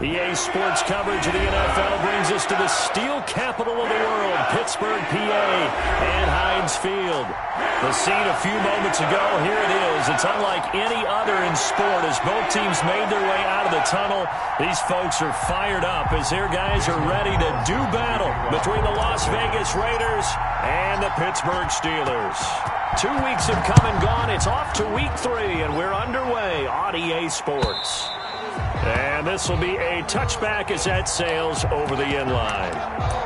EA Sports coverage of the NFL brings us to the steel capital of the world, Pittsburgh, PA, and Heinz Field. The scene a few moments ago, here it is. It's unlike any other in sport as both teams made their way out of the tunnel. These folks are fired up as their guys are ready to do battle between the Las Vegas Raiders and the Pittsburgh Steelers. 2 weeks have come and gone. It's off to week 3, and we're underway on EA Sports. And this will be a touchback as that sails over the end line.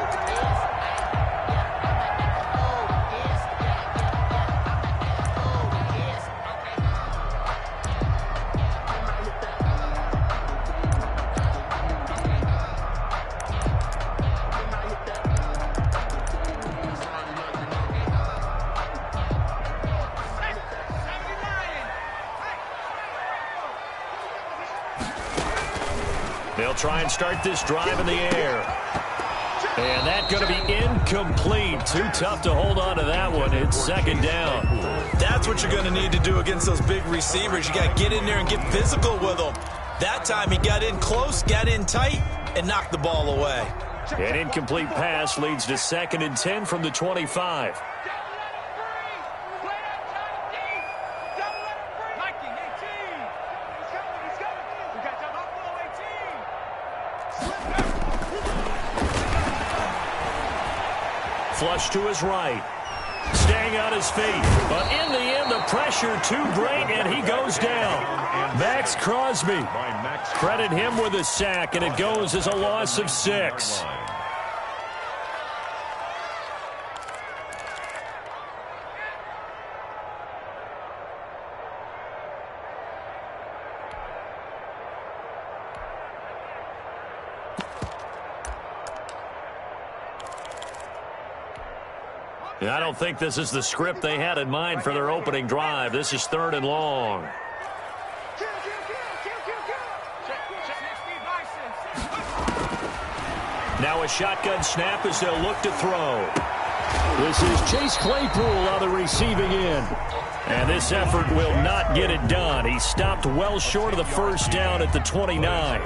They'll try and start this drive in the air. And that's going to be incomplete. Too tough to hold on to that one. It's second down. That's what you're going to need to do against those big receivers. You got to get in there and get physical with them. That time he got in close, got in tight, and knocked the ball away. An incomplete pass leads to 2nd and 10 from the 25. Flush to his right. Staying on his feet. But in the end, the pressure too great, and he goes down. Max Crosby. Credit him with a sack, and it goes as a loss of 6. I don't think this is the script they had in mind for their opening drive. This is 3rd and long. Now a shotgun snap as they'll look to throw. This is Chase Claypool on the receiving end. And this effort will not get it done. He stopped well short of the first down at the 29.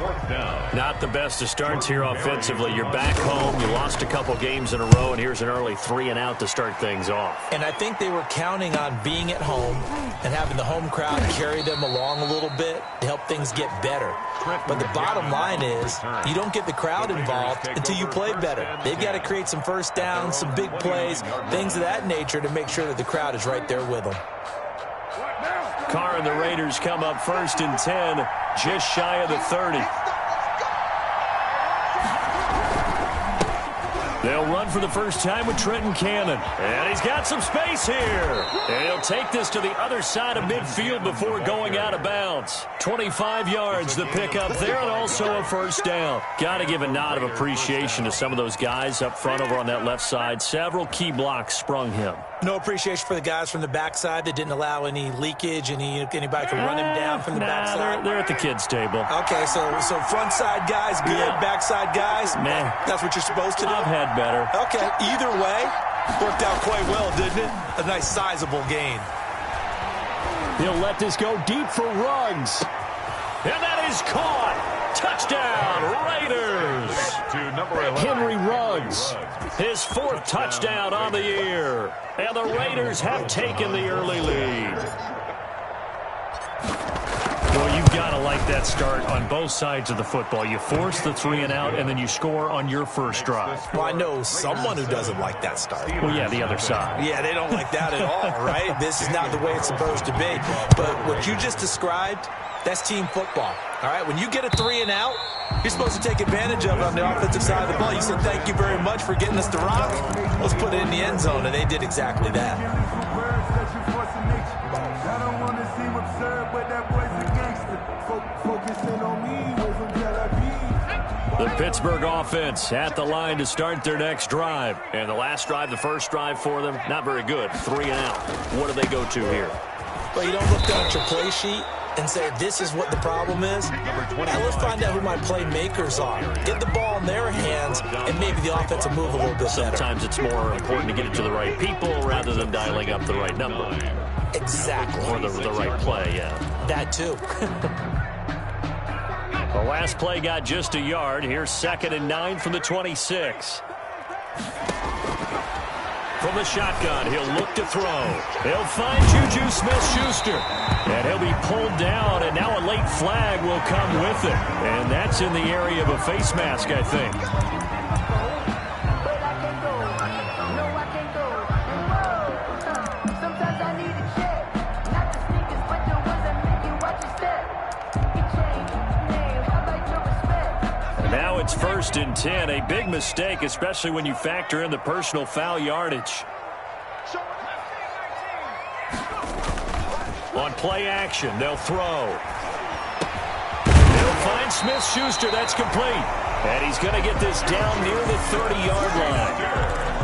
Not the best of starts here offensively. You're back home. You lost a couple games in a row, and here's an early 3 and out to start things off. And I think they were counting on being at home and having the home crowd carry them along a little bit to help things get better. But the bottom line is you don't get the crowd involved until you play better. They've got to create some first downs, some big plays, things of that nature to make sure that the crowd is right there with them. Carr and the Raiders come up 1st and 10, just shy of the 30. They'll run for the first time with Trenton Cannon. And he's got some space here. And he'll take this to the other side of midfield before going out of bounds. 25 yards the pickup there, and also a first down. Got to give a nod of appreciation to some of those guys up front over on that left side. Several key blocks sprung him. No appreciation for the guys from the backside that didn't allow any leakage, anybody could run him down from the backside. They're at the kids' table. Okay, so front side guys good, backside guys, man, that's what you're supposed to do. I've had better. Okay, either way, worked out quite well, didn't it? A nice sizable gain. He'll let this go deep for Ruggs. And that is caught. Touchdown, Raiders. Henry Ruggs, his 4th touchdown on the year. And the Raiders have taken the early lead. Well, you've got to like that start on both sides of the football. You force the 3 and out, and then you score on your first drive. Well, I know someone who doesn't like that start. Well, yeah, the other side. Yeah, they don't like that at all, right? This is not the way it's supposed to be. But what you just described, that's team football. All right, when you get a 3 and out, you're supposed to take advantage of it on the offensive side of the ball. You said, thank you very much for getting us the rock. Let's put it in the end zone, and they did exactly that. The Pittsburgh offense at the line to start their next drive. And the last drive, the first drive for them, not very good. 3 and out. What do they go to here? Well, you don't look down at your play sheet and say, this is what the problem is. Now let's find out who my playmakers are. Get the ball in their hands, and maybe the offense will move a little bit better. Sometimes it's more important to get it to the right people rather than dialing up the right number. Exactly. Or the right play, yeah. That too. The last play got just a yard. Here's 2nd and 9 from the 26. From the shotgun, he'll look to throw. He'll find Juju Smith-Schuster. And he'll be pulled down, and now a late flag will come with it. And that's in the area of a face mask, I think. Now it's 1st and 10, a big mistake, especially when you factor in the personal foul yardage. On play action, they'll throw. They'll find Smith-Schuster. That's complete. And he's going to get this down near the 30-yard line.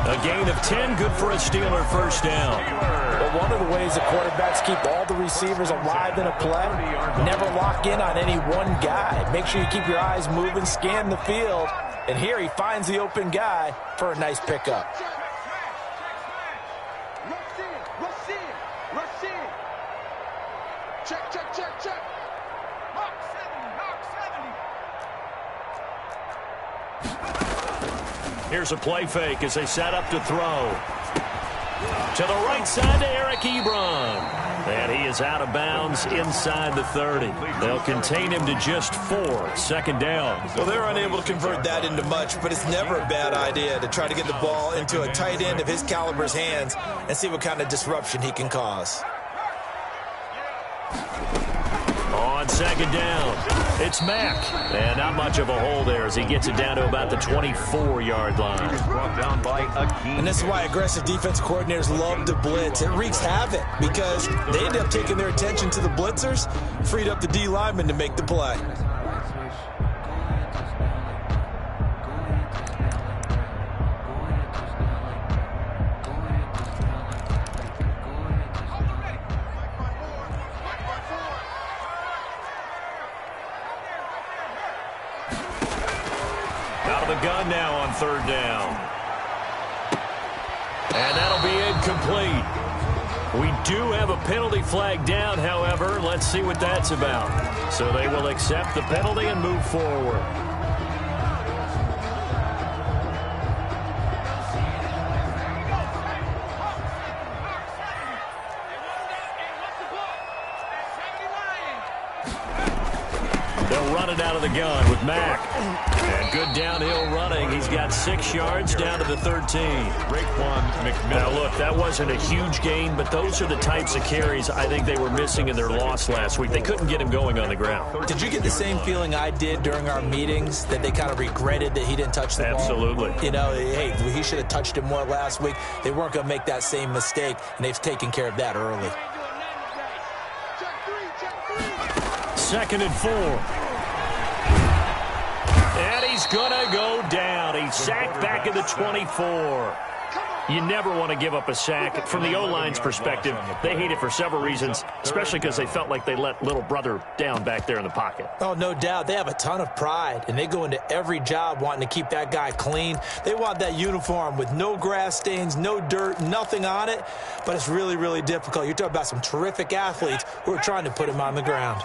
A gain of 10, good for a Steeler first down. Well, one of the ways the quarterbacks keep all the receivers alive in a play, never lock in on any one guy. Make sure you keep your eyes moving, scan the field. And here he finds the open guy for a nice pickup. Check. Hawk 70. Here's a play fake as they set up to throw. To the right side to Eric Ebron. And he is out of bounds inside the 30. They'll contain him to just 4. 2nd down. Well, they're unable to convert that into much, but it's never a bad idea to try to get the ball into a tight end of his caliber's hands and see what kind of disruption he can cause. On 2nd down, it's Mack. And not much of a hole there as he gets it down to about the 24-yard line. And this is why aggressive defense coordinators love to blitz. It wreaks havoc because they end up taking their attention to the blitzers, freed up the D lineman to make the play. Gun now on 3rd down. And that'll be incomplete. We do have a penalty flag down, however. Let's see what that's about. So they will accept the penalty and move forward. They'll run it out of the gun with Mack. And good downhill running. He's got 6 yards down to the 13. Now, look, that wasn't a huge gain, but those are the types of carries I think they were missing in their loss last week. They couldn't get him going on the ground. Did you get the same feeling I did during our meetings, that they kind of regretted that he didn't touch the ball? Absolutely. You know, hey, he should have touched it more last week. They weren't going to make that same mistake, and they've taken care of that early. 2nd and 4. And he's going to go down. He's sacked back at the 24. You never want to give up a sack. From the O-line's perspective, they hate it for several reasons, especially because they felt like they let little brother down back there in the pocket. Oh, no doubt. They have a ton of pride, and they go into every job wanting to keep that guy clean. They want that uniform with no grass stains, no dirt, nothing on it, but it's really, really difficult. You're talking about some terrific athletes who are trying to put him on the ground.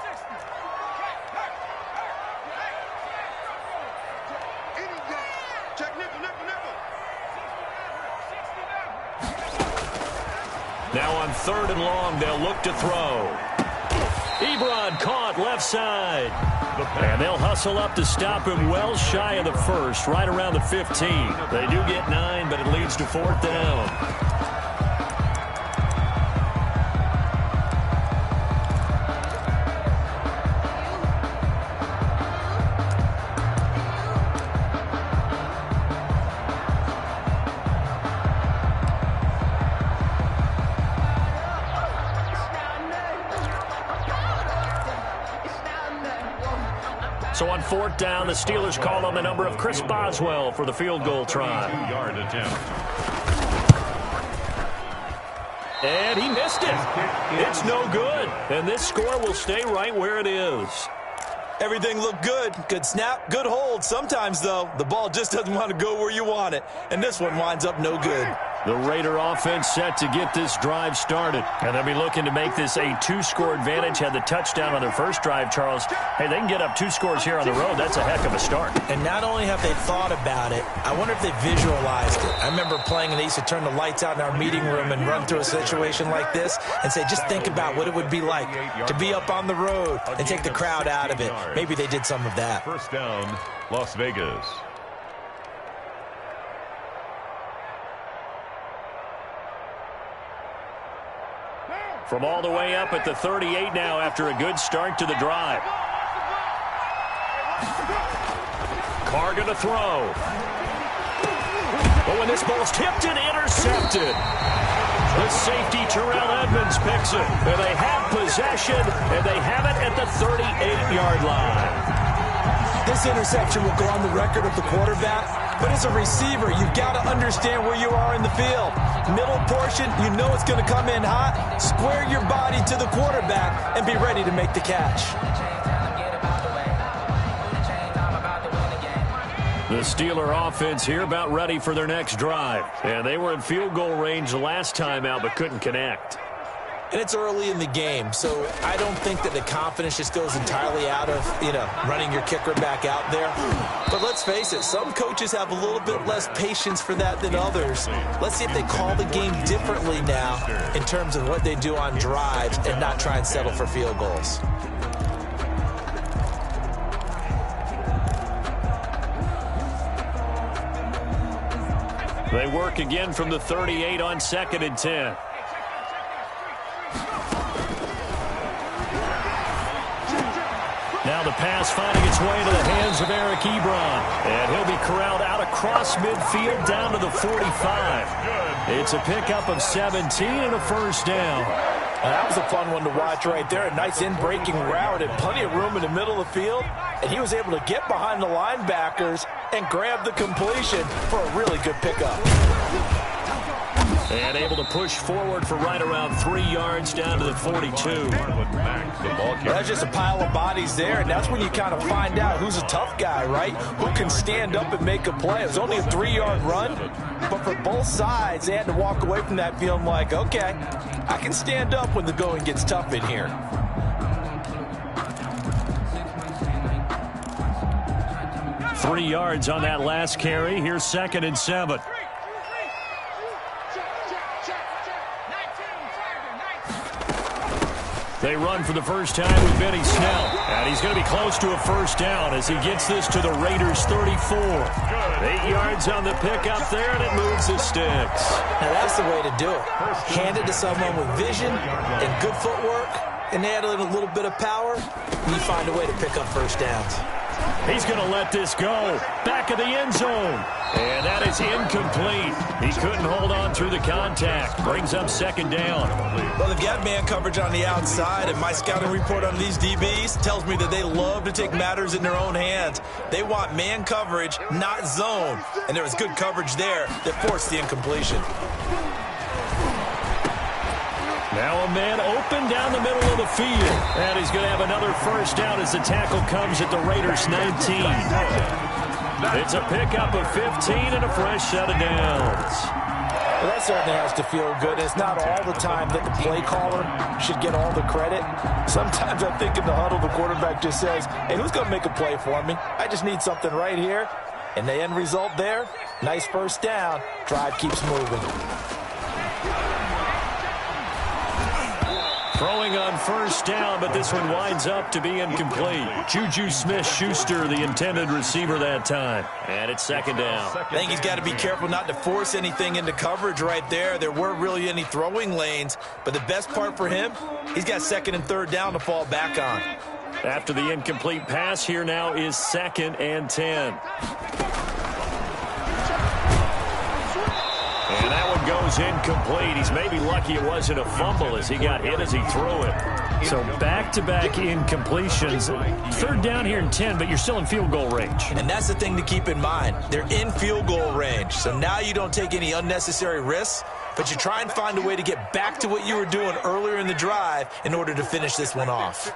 Now on 3rd and long, they'll look to throw. Ebron caught left side. And they'll hustle up to stop him well shy of the 1st, right around the 15. They do get 9, but it leads to 4th down. So on 4th down, the Steelers call on the number of Chris Boswell for the field goal try. And he missed it. It's no good. And this score will stay right where it is. Everything looked good. Good snap, good hold. Sometimes, though, the ball just doesn't want to go where you want it. And this one winds up no good. The Raider offense set to get this drive started. And they'll be looking to make this a 2-score advantage. Had the touchdown on their first drive, Charles. Hey, they can get up 2 scores here on the road. That's a heck of a start. And not only have they thought about it, I wonder if they visualized it. I remember playing and they used to turn the lights out in our meeting room and run through a situation like this and say, just think about what it would be like to be up on the road and take the crowd out of it. Maybe they did some of that. First down, Las Vegas. From all the way up at the 38 now after a good start to the drive. Carr going to throw. But when this ball's tipped and intercepted, the safety Terrell Edmonds picks it. And they have possession, and they have it at the 38-yard line. This interception will go on the record of the quarterback, but as a receiver, you've got to understand where you are in the field. Middle portion, you know it's going to come in hot. Square your body to the quarterback and be ready to make the catch. The Steeler offense here about ready for their next drive. And they were in field goal range the last time out, but couldn't connect. And it's early in the game, so I don't think that the confidence just goes entirely out of, running your kicker back out there. But let's face it, some coaches have a little bit less patience for that than others. Let's see if they call the game differently now in terms of what they do on drives and not try and settle for field goals. They work again from the 38 on 2nd and 10. Now the pass finding its way to the hands of Eric Ebron. And he'll be corralled out across midfield down to the 45. It's a pickup of 17 and a first down. That was a fun one to watch right there. A nice in-breaking route and plenty of room in the middle of the field. And he was able to get behind the linebackers and grab the completion for a really good pickup. And able to push forward for right around 3 yards down to the 42. That's just a pile of bodies there, and that's when you kind of find out who's a tough guy, right? Who can stand up and make a play. It was only a 3-yard run, but for both sides, they had to walk away from that feeling like, okay, I can stand up when the going gets tough in here. Three yards on that last carry. Here's 2nd and 7. They run for the first time with Benny Snell. And he's going to be close to a first down as he gets this to the Raiders' 34. 8 yards on the pickup there, and it moves the sticks. Now that's the way to do it. Hand it to someone with vision and good footwork, and add in a little bit of power, and you find a way to pick up first downs. He's going to let this go. Back of the end zone. And that is incomplete. He couldn't hold on through the contact. Brings up 2nd down. Well, they've got man coverage on the outside, and my scouting report on these DBs tells me that they love to take matters in their own hands. They want man coverage, not zone. And there was good coverage there that forced the incompletion. Now a man open down the middle of the field. And he's going to have another first down as the tackle comes at the Raiders' 19. It's a pickup of 15 and a fresh set of downs. Well, that certainly has to feel good. It's not all the time that the play caller should get all the credit. Sometimes I think in the huddle, the quarterback just says, hey, who's going to make a play for me? I just need something right here. And the end result there, nice first down. Drive keeps moving. Throwing on first down, but this one winds up to be incomplete. Juju Smith-Schuster, the intended receiver that time. And it's 2nd down. I think he's got to be careful not to force anything into coverage right there. There weren't really any throwing lanes, but the best part for him, he's got 2nd and 3rd down to fall back on. After the incomplete pass, here now is 2nd and 10. And that one goes incomplete. He's maybe lucky it wasn't a fumble as he got hit as he threw it. So back-to-back incompletions. 3rd down here and 10, but you're still in field goal range. And that's the thing to keep in mind. They're in field goal range. So now you don't take any unnecessary risks, but you try and find a way to get back to what you were doing earlier in the drive in order to finish this one off.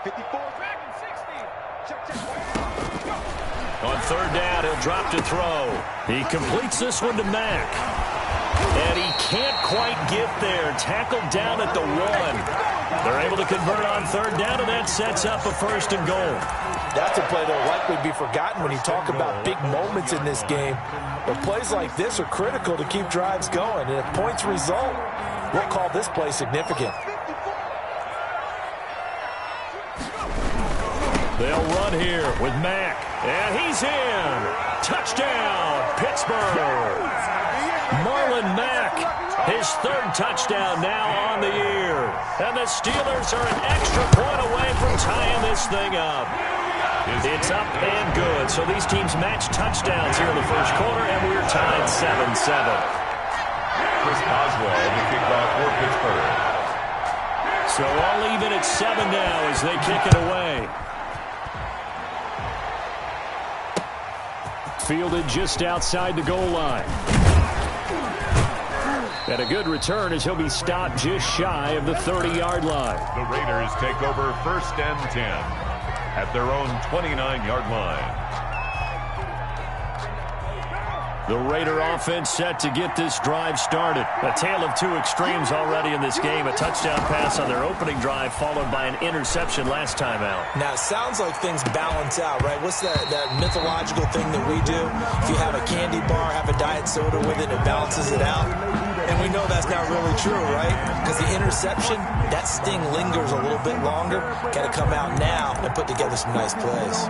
54. On third down, he'll drop to throw. He completes this one to Mack. And he can't quite get there. Tackled down at the 1. They're able to convert on third down, and that sets up a 1st and goal. That's a play that will likely be forgotten when you talk about big moments in this game. But plays like this are critical to keep drives going. And if points result, we'll call this play significant. They'll run here with Mack. And he's in. Touchdown, Pittsburgh. Marlon Mack, his 3rd touchdown now on the year. And the Steelers are an extra point away from tying this thing up. It's up and good. So these teams match touchdowns here in the first quarter, and we're tied 7-7. Chris Boswell, the kickoff for Pittsburgh. So all even at 7 now as they kick it away. Fielded just outside the goal line. And a good return as he'll be stopped just shy of the 30-yard line. The Raiders take over 1st and 10 at their own 29-yard line. The Raider offense set to get this drive started. A tale of 2 extremes already in this game. A touchdown pass on their opening drive followed by an interception last time out. Now, it sounds like things balance out, right? What's that mythological thing that we do? If you have a candy bar, have a diet soda with it, it balances it out. And we know that's not really true, right? Because the interception, that sting lingers a little bit longer. Got to come out now and put together some nice plays.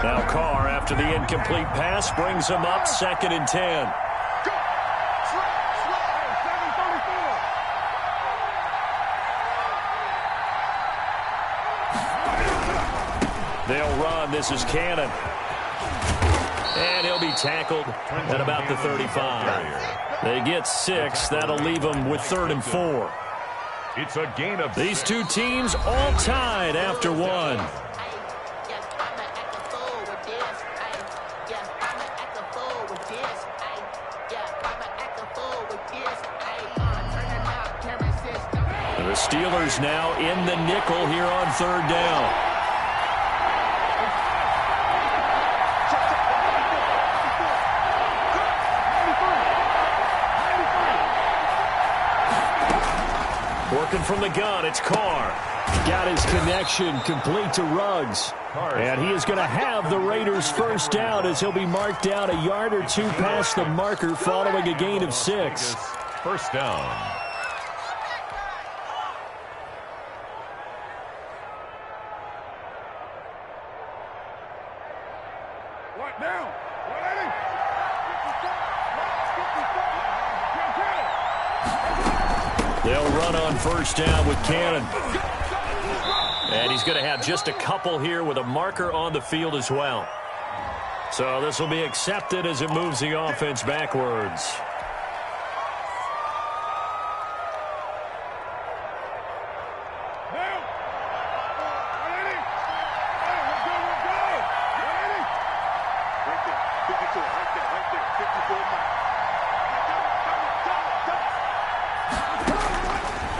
Now Carr, after the incomplete pass, brings him up 2nd and 10. They'll run. This is Cannon. And he'll be tackled at about the 35. They get 6. That'll leave them with 3rd and 4. It's a gain of These 2 teams all tied after 1. The Steelers now in the nickel here on 3rd down. Working from the gun, it's Carr. Got his connection complete to Ruggs. And he is going to have the Raiders' 1st down as he'll be marked down a yard or 2 past the marker following a gain of 6. 1st down. They'll run on 1st down with Cannon. And he's going to have just a couple here with a marker on the field as well. So this will be accepted as it moves the offense backwards.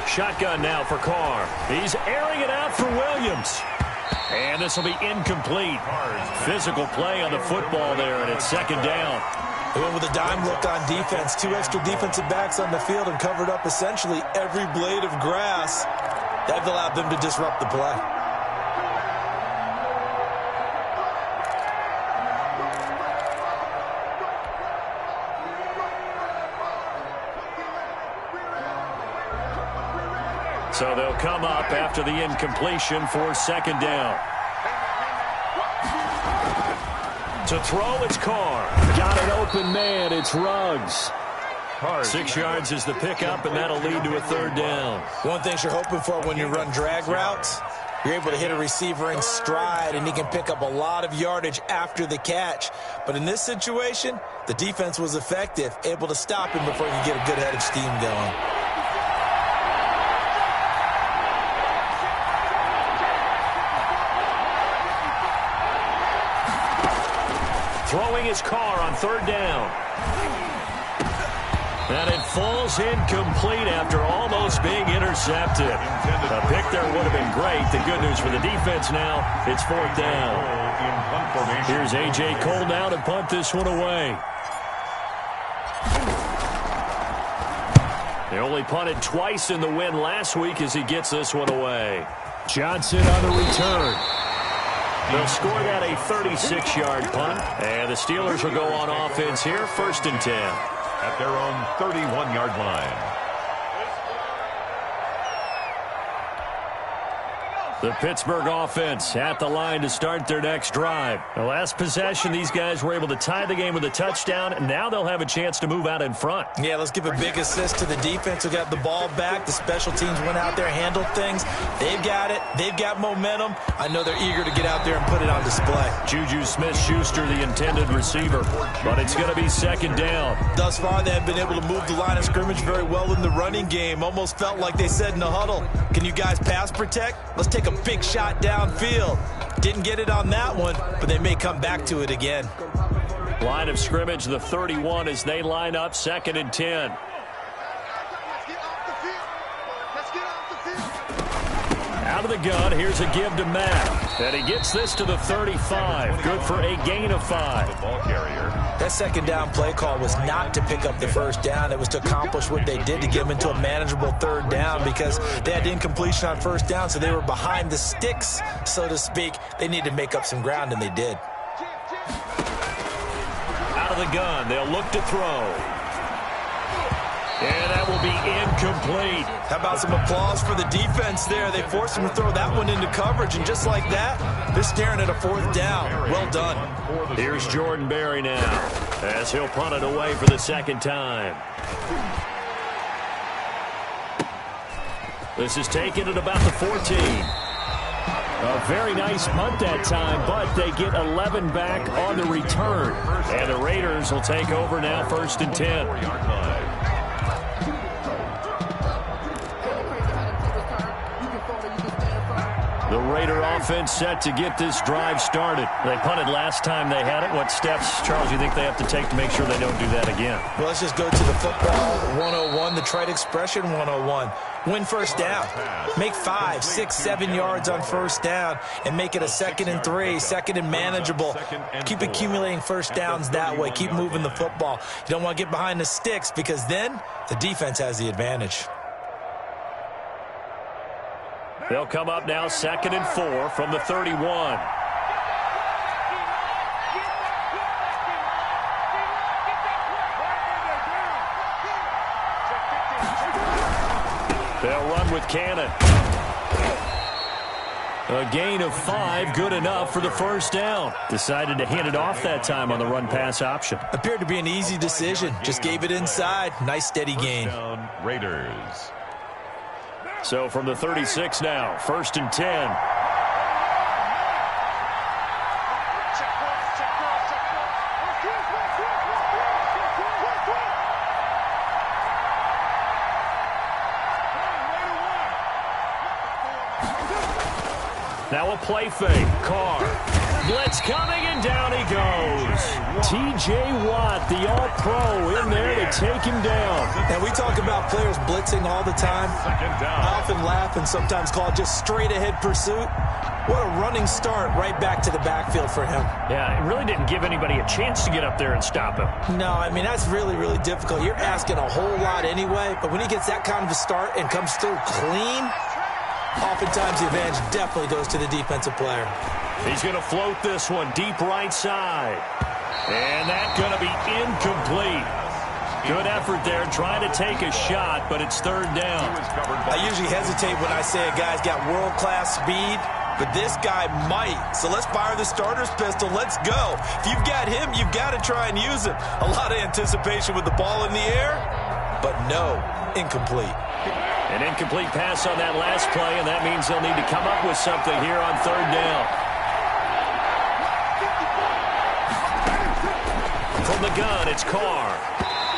Shotgun now for Carr. He's airing it out for Williams. And this will be incomplete. Physical play on the football there, and it's 2nd down. They went with a dime look on defense. 2 extra defensive backs on the field and covered up essentially every blade of grass. That allowed them to disrupt the play. So they'll come up after the incompletion for 2nd down. To throw, it's Carr. Got an open man, it's Ruggs. 6 yards is the pickup, and that'll lead to a 3rd down. One thing you're hoping for when you run drag routes, you're able to hit a receiver in stride, and he can pick up a lot of yardage after the catch. But in this situation, the defense was effective, able to stop him before he could get a good head of steam going. Throwing his Carr on 3rd down. And it falls incomplete after almost being intercepted. A pick there would have been great. The good news for the defense now, it's 4th down. Here's A.J. Cole now to punt this one away. They only punted twice in the win last week as he gets this one away. Johnson on the return. They'll score that a 36-yard punt. And the Steelers will go on offense here, 1st and 10. At their own 31-yard line. The Pittsburgh offense at the line to start their next drive. The last possession, these guys were able to tie the game with a touchdown, and now they'll have a chance to move out in front. Yeah, let's give a big assist to the defense who got the ball back. The special teams went out there, handled things. They've got it. They've got momentum. I know they're eager to get out there and put it on display. Juju Smith-Schuster, the intended receiver, but it's going to be 2nd down. Thus far, they have been able to move the line of scrimmage very well in the running game. Almost felt like they said in the huddle, can you guys pass protect? Let's take a big shot downfield. Didn't get it on that one, but they may come back to it again. Line of scrimmage, the 31 as they line up, 2nd and 10. Out of the gun, here's a give to Matt. And he gets this to the 35. Good for a gain of 5. The ball carrier. That 2nd down play call was not to pick up the 1st down. It was to accomplish what they did to get them into a manageable 3rd down because they had incompletion on 1st down, so they were behind the sticks, so to speak. They needed to make up some ground, and they did. Out of the gun, they'll look to throw. And that will be incomplete. How about some applause for the defense there? They forced him to throw that one into coverage, and just like that, they're staring at a 4th down. Well done. Here's Jordan Berry now as he'll punt it away for the 2nd time. This is taken at about the 14. A very nice punt that time, but they get 11 back on the return. And the Raiders will take over now, 1st and 10. The Raider offense set to get this drive started. They punted last time they had it. What steps, Charles, you think they have to take to make sure they don't do that again? Well, let's just go to the football 101, the trite expression 101. Win 1st down. Make 5, 6, 7 yards on 1st down and make it a 2nd and 3, 2nd and manageable. Keep accumulating 1st downs that way. Keep moving the football. You don't want to get behind the sticks because then the defense has the advantage. They'll come up now 2nd and 4 from the 31. They'll run with Cannon. A gain of 5, good enough for the 1st down. Decided to hand it off that time on the run-pass option. Appeared to be an easy decision. Just gave it inside. Nice steady gain. Raiders. So from the 36 now, 1st and 10. Now a play fake. Carr. Blitz coming, and down he goes. T.J. Watt, the all-pro, in there to take him down. And we talk about players blitzing all the time. I often laugh and sometimes call it just straight-ahead pursuit. What a running start right back to the backfield for him. Yeah, it really didn't give anybody a chance to get up there and stop him. No, I mean, that's really, really difficult. You're asking a whole lot anyway, but when he gets that kind of a start and comes through clean, oftentimes the advantage definitely goes to the defensive player. He's going to float this one deep right side. And that's going to be incomplete. Good effort there trying to take a shot, but it's 3rd down. I usually hesitate when I say a guy's got world-class speed, but this guy might. So let's fire the starter's pistol. Let's go. If you've got him, you've got to try and use him. A lot of anticipation with the ball in the air, but no, incomplete. An incomplete pass on that last play, and that means they'll need to come up with something here on 3rd down. From the gun, it's Carr.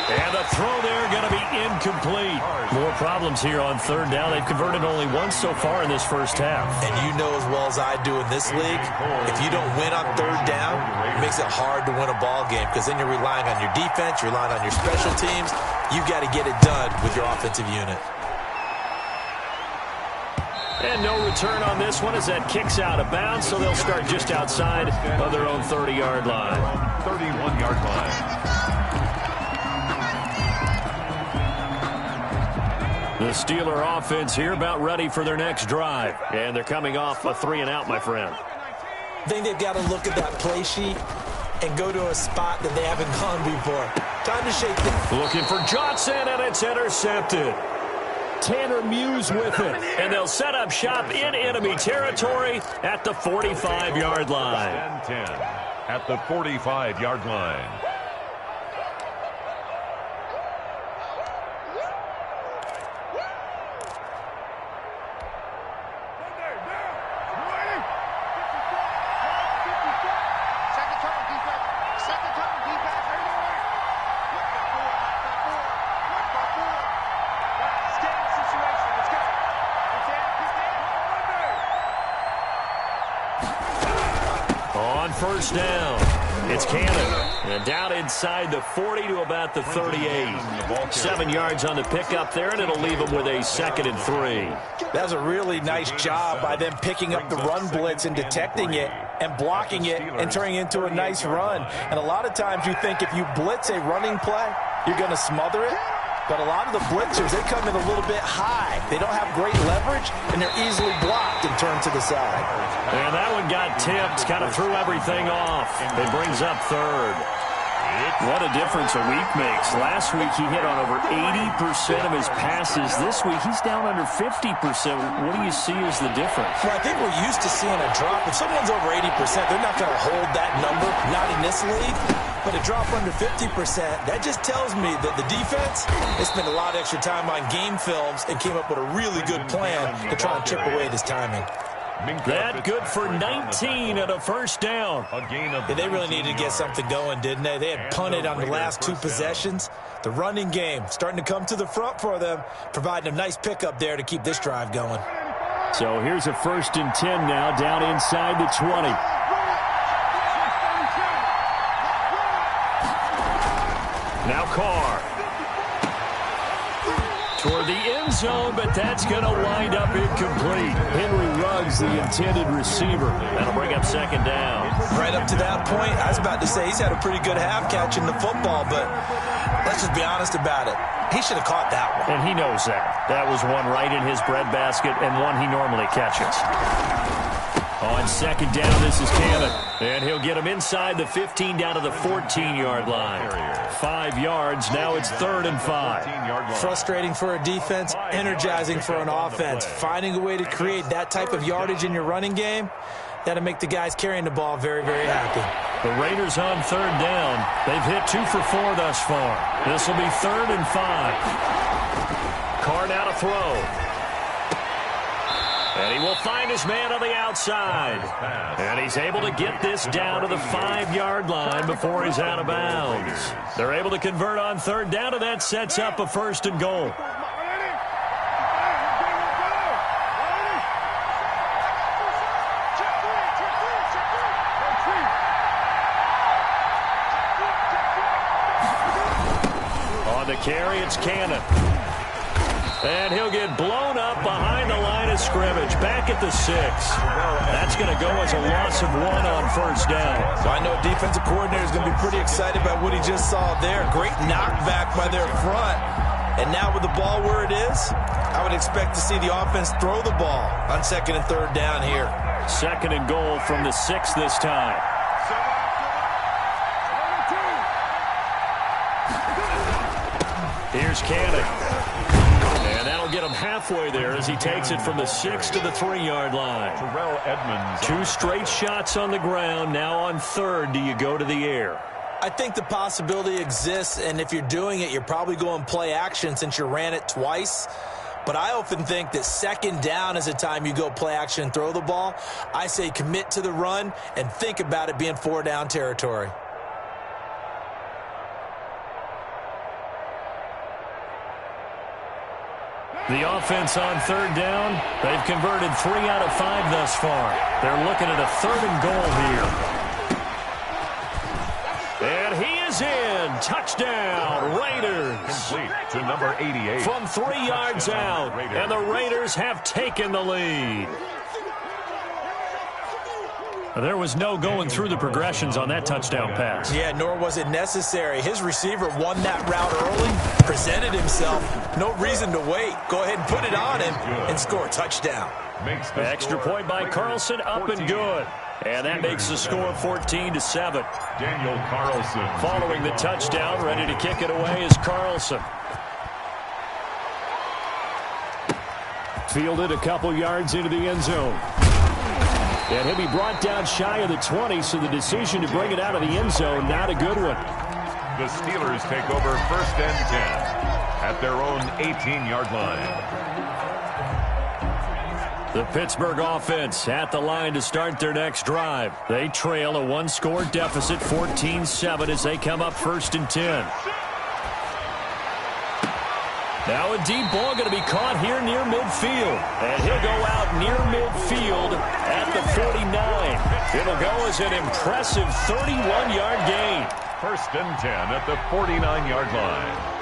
And the throw there going to be incomplete. More problems here on third down. They've converted only once so far in this first half. And you know as well as I do in this league, if you don't win on third down, it makes it hard to win a ball game because then you're relying on your defense, you're relying on your special teams. You've got to get it done with your offensive unit. And no return on this one as that kicks out of bounds, so they'll start just outside of their own 30-yard line. 31-yard line. The Steeler offense here about ready for their next drive. And they're coming off a 3-and-out, my friend. I think they've got to look at that play sheet and go to a spot that they haven't gone before. Time to shake them. Looking for Johnson, and it's intercepted. Tanner Muse with it. And they'll set up shop in enemy territory at the 45-yard line. 10 at the 45-yard line. First down. It's Cannon. And down inside the 40 to about the 38. 7 yards on the pickup there, and it'll leave them with a 2nd and 3. That was a really nice job by them picking up the run blitz and detecting it and blocking it and turning it into a nice run. And a lot of times you think if you blitz a running play, you're going to smother it. But a lot of the blitzers, they come in a little bit high. They don't have great leverage, and they're easily blocked and turned to the side. And that one got tipped, kind of threw everything off. It brings up third. What a difference a week makes. Last week he hit on over 80% of his passes. This week he's down under 50%. What do you see as the difference? Well, I think we're used to seeing a drop. If someone's over 80%, they're not going to hold that number, not in this league. But a drop under 50%, that just tells me that the defense has spent a lot of extra time on game films and came up with a really good plan to try and chip away at his timing. That good for 19 and a first down. Yeah, they really needed to get something going, didn't they? They had punted on the last 2 possessions. The running game starting to come to the front for them, providing a nice pickup there to keep this drive going. So here's a 1st and 10 now, down inside the 20. Now Carr. Toward the end zone, but that's going to wind up incomplete. Henry Ruggs, the intended receiver. That'll bring up 2nd down. Right up to that point, I was about to say he's had a pretty good half catching the football, but let's just be honest about it. He should have caught that one. And he knows that. That was one right in his breadbasket and one he normally catches. On 2nd down, this is Cannon. And he'll get him inside the 15 down to the 14-yard line. 5 yards. Now it's 3rd and 5. Frustrating for a defense, energizing for an offense. Finding a way to create that type of yardage in your running game, that'll make the guys carrying the ball very, very happy. The Raiders on 3rd down. They've hit 2 for 4 thus far. This will be 3rd and 5. Carr now to throw. And he will find his man on the outside. And he's able to get this down to the 5-yard line before he's out of bounds. They're able to convert on 3rd down, and that sets up a 1st and goal. On the carry, it's Cannon. And he'll get blown up behind the line of scrimmage, back at the 6. That's going to go as a loss of 1 on 1st down. So I know a defensive coordinator is going to be pretty excited about what he just saw there. Great knockback by their front. And now with the ball where it is, I would expect to see the offense throw the ball on 2nd and 3rd down here. 2nd and goal from the 6 this time. Here's Cannon. And that'll get him halfway there as he takes it from the 6 to the 3-yard line. Terrell Edmonds. 2 straight shots on the ground. Now on 3rd, do you go to the air? I think the possibility exists, and if you're doing it, you're probably going play action since you ran it twice. But I often think that 2nd down is the time you go play action and throw the ball. I say commit to the run and think about it being 4-down territory. The offense on third down, they've converted 3 out of 5 thus far. They're looking at a 3rd and goal here. And he is in. Touchdown, Raiders. Complete to number 88. From 3 yards out, and the Raiders have taken the lead. There was no going through the progressions on that touchdown pass. Yeah, nor was it necessary. His receiver won that route early, presented himself. No reason to wait. Go ahead and put it on him and score a touchdown. Extra point by Carlson, up and good. And that makes the score 14-7. Daniel Carlson. Following the touchdown, ready to kick it away is Carlson. Fielded a couple yards into the end zone. And he'll be brought down shy of the 20, so the decision to bring it out of the end zone, not a good one. The Steelers take over 1st and 10 at their own 18-yard line. The Pittsburgh offense at the line to start their next drive. They trail a 1-score deficit, 14-7, as they come up 1st and 10. Now a deep ball going to be caught here near midfield. And he'll go out near midfield at the 49. It'll go as an impressive 31-yard gain. 1st and 10 at the 49-yard line.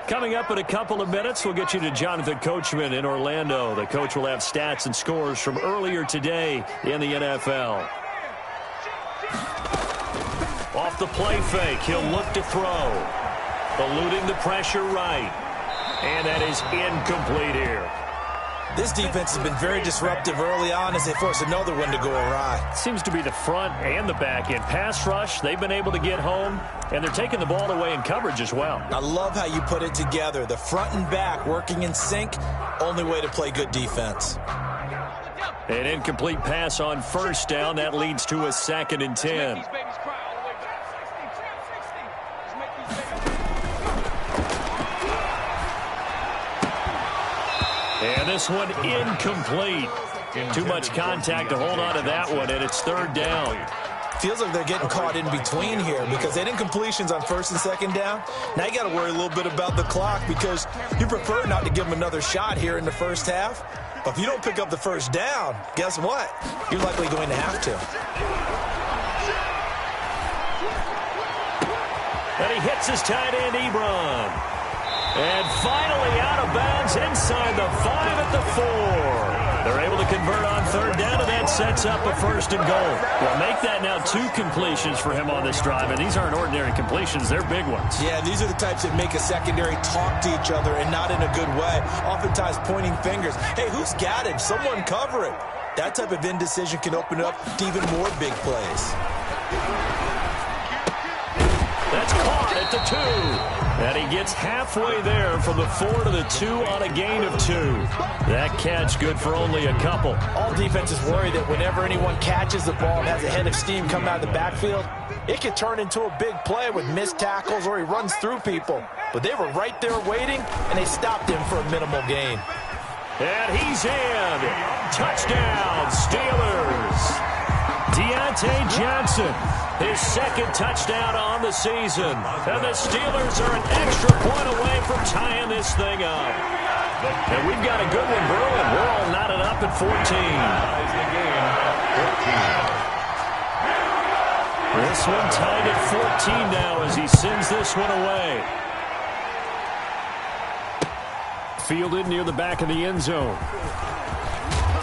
Coming up in a couple of minutes, we'll get you to Jonathan Coachman in Orlando. The coach will have stats and scores from earlier today in the NFL. Off the play fake, he'll look to throw. Eluding the pressure right. And that is incomplete here. This defense has been very disruptive early on as they force another one to go awry. Seems to be the front and the back end. Pass rush, they've been able to get home, and they're taking the ball away in coverage as well. I love how you put it together. The front and back working in sync, only way to play good defense. An incomplete pass on 1st down. That leads to a 2nd and 10. And this one incomplete. Too much contact to hold on to that one, and it's 3rd down. Feels like they're getting caught in between here because they did incompletions on 1st and 2nd down. Now you got to worry a little bit about the clock because you prefer not to give them another shot here in the 1st half. But if you don't pick up the 1st down, guess what? You're likely going to have to. And he hits his tight end, Ebron. And finally out of bounds inside the 5 at the 4. They're able to convert on 3rd down, and that sets up a 1st and goal. Well, make that now 2 completions for him on this drive, and these aren't ordinary completions. They're big ones. Yeah, these are the types that make a secondary talk to each other and not in a good way. Oftentimes pointing fingers. Hey, who's got it? Someone cover it. That type of indecision can open up to even more big plays. That's caught at the 2. And he gets halfway there from the 4 to the 2 on a gain of 2. That catch good for only a couple. All defenses worry that whenever anyone catches the ball and has a head of steam coming out of the backfield, it could turn into a big play with missed tackles or he runs through people. But they were right there waiting, and they stopped him for a minimal gain. And he's in. Touchdown, Steelers. Deontay Johnson, his 2nd touchdown on the season. And the Steelers are an extra point away from tying this thing up. And we've got a good one brewing. We're all knotted up at 14. This one tied at 14 now as he sends this one away. Fielded near the back of the end zone.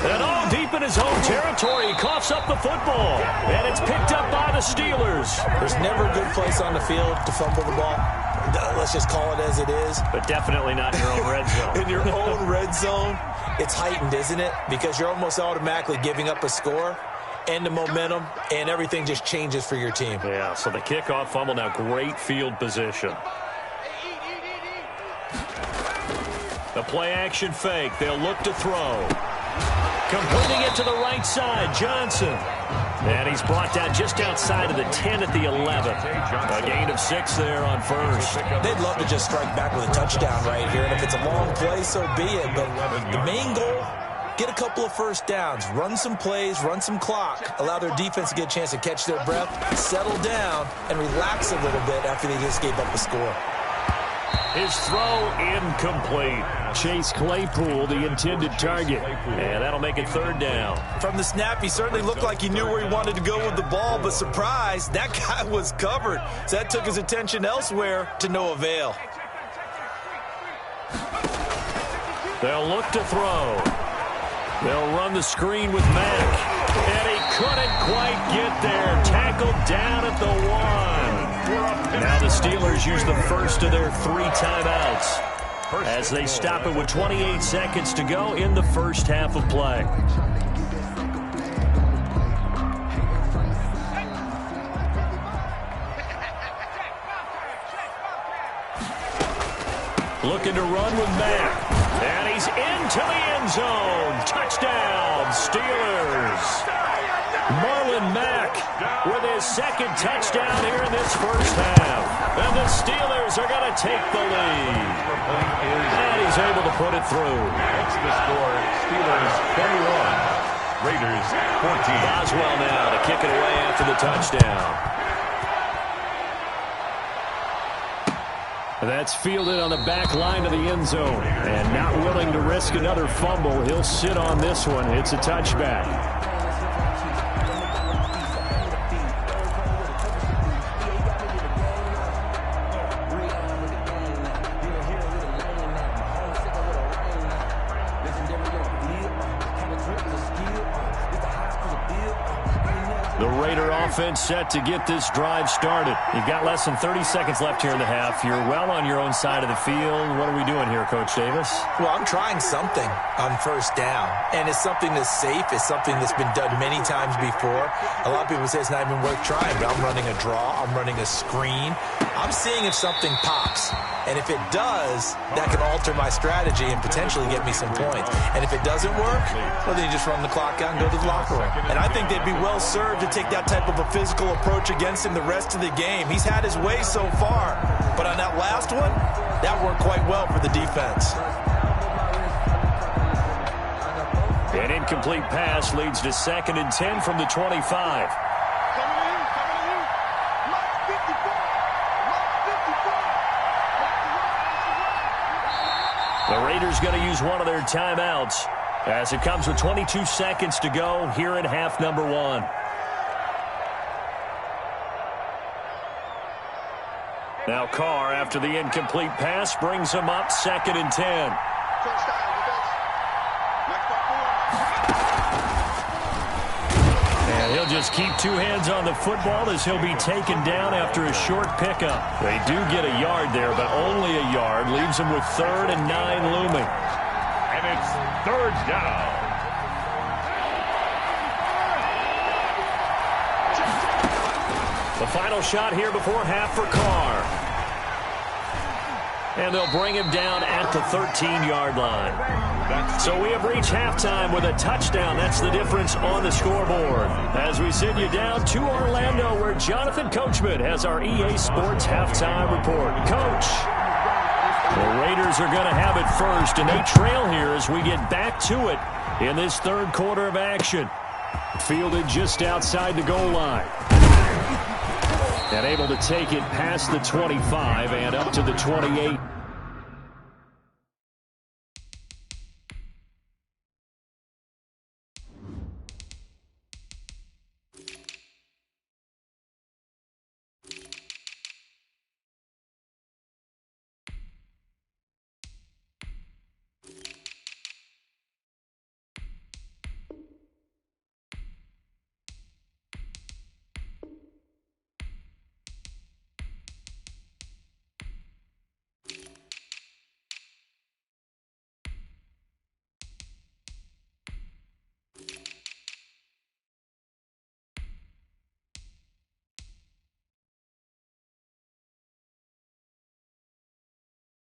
And all deep in his own territory, he coughs up the football. And it's picked up by the Steelers. There's never a good place on the field to fumble the ball. Let's just call it as it is. But definitely not in your own red zone. In your own red zone, it's heightened, isn't it? Because you're almost automatically giving up a score and the momentum, and everything just changes for your team. Yeah, so the kickoff fumble, now great field position. The play-action fake. They'll look to throw. Completing it to the right side, Johnson. And he's brought down just outside of the 10 at the 11. A gain of 6 there on first. They'd love to just strike back with a touchdown right here, and if it's a long play, so be it. But the main goal, get a couple of first downs, run some plays, run some clock, allow their defense to get a chance to catch their breath, settle down, and relax a little bit after they just gave up the score. His throw incomplete. Chase Claypool, the intended target. And that'll make it third down. From the snap, he certainly looked like he knew where he wanted to go with the ball, but surprise, that guy was covered. So that took his attention elsewhere to no avail. They'll look to throw. They'll run the screen with Mack. And he couldn't quite get there. Tackled down at the 1. Now the Steelers use the first of their 3 timeouts as they stop it with 28 seconds to go in the first half of play. Looking to run with Mack. And he's into the end zone. Touchdown, Steelers. Marlon Mack with his second touchdown here in this first half. And the Steelers are going to take the lead. And he's able to put it through. That's the score. Steelers 21. Raiders 14. Boswell now to kick it away after the touchdown. That's fielded on the back line of the end zone. And not willing to risk another fumble, he'll sit on this one. It's a touchback. The Raider offense set to get this drive started. You've got less than 30 seconds left here in the half. You're well on your own side of the field. What are we doing here, Coach Davis? Well, I'm trying something on first down, and it's something that's safe. It's something that's been done many times before. A lot of people say it's not even worth trying, but I'm running a draw. I'm running a screen. I'm seeing if something pops, and if it does, that can alter my strategy and potentially get me some points. And if it doesn't work, well, then you just run the clock out and go to the locker room. And I think they'd be well served to take that type of a physical approach against him the rest of the game. He's had his way so far, but on that last one, that worked quite well for the defense. An incomplete pass leads to 2nd and 10 from the 25. The Raiders going to use one of their timeouts as it comes with 22 seconds to go here in half number 1. Now Carr, after the incomplete pass, brings him up 2nd and 10. And he'll just keep 2 hands on the football as he'll be taken down after a short pickup. They do get a yard there, but only a yard. Leaves him with 3rd and 9 looming. And it's 3rd down. The final shot here before half for Carr. And they'll bring him down at the 13-yard line. So we have reached halftime with a touchdown. That's the difference on the scoreboard. As we send you down to Orlando, where Jonathan Coachman has our EA Sports halftime report. Coach, the Raiders are going to have it first, and they trail here as we get back to it in this 3rd quarter of action. Fielded just outside the goal line. And able to take it past the 25 and up to the 28.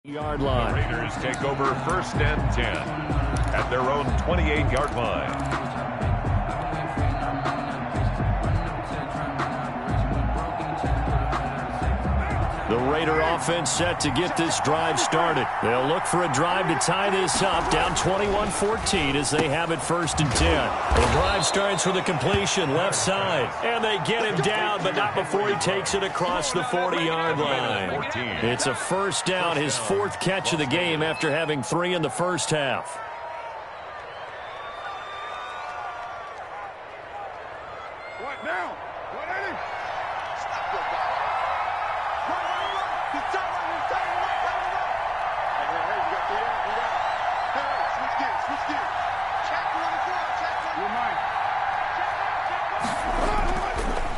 Yard The line. Raiders take over 1st and 10 at their own 28-yard line. The Raider offense set to get this drive started. They'll look for a drive to tie this up, down 21-14 as they have it 1st and 10. The drive starts with a completion left side, and they get him down, but not before he takes it across the 40-yard line. It's a 1st down, his 4th catch of the game after having 3 in the first half. What now? What in it? Stop your ball.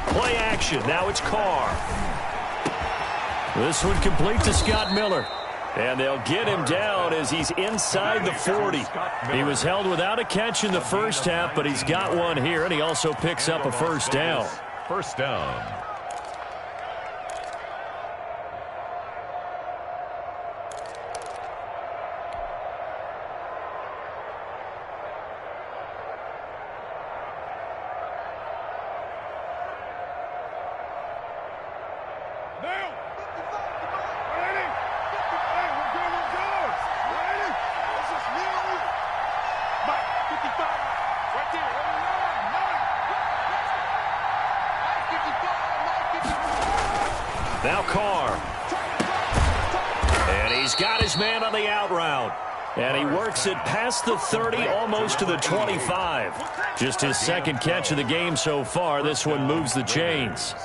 Play action. Now it's Carr. This one complete to Scott Miller. And they'll get him down as he's inside the 40. He was held without a catch in the first half, but he's got one here, and he also picks up a 1st down. 1st down. Now Carr. And he's got his man on the out route. And he works it past the 30, almost to the 25. Just his 2nd catch of the game so far. This one moves the chains.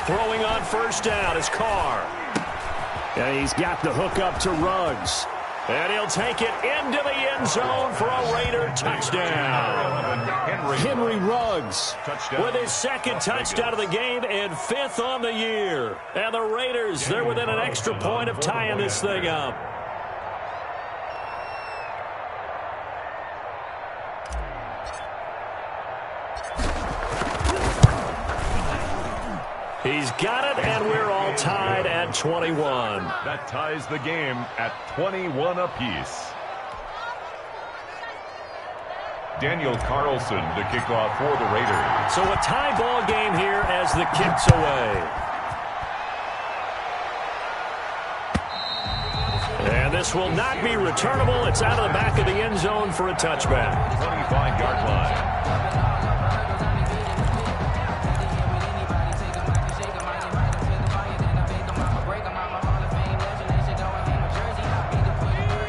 Throwing on 1st down is Carr. And he's got the hook up to Ruggs. And he'll take it into the end zone for a Raider touchdown. Henry Ruggs with his 2nd touchdown of the game and 5th on the year. And the Raiders, they're within an extra point of tying this thing up. He's got it, and we're all tied at 21. That ties the game at 21 apiece. Daniel Carlson to kick off for the Raiders. So a tie ball game here as the kick's away. And this will not be returnable. It's out of the back of the end zone for a touchback. 25-yard line.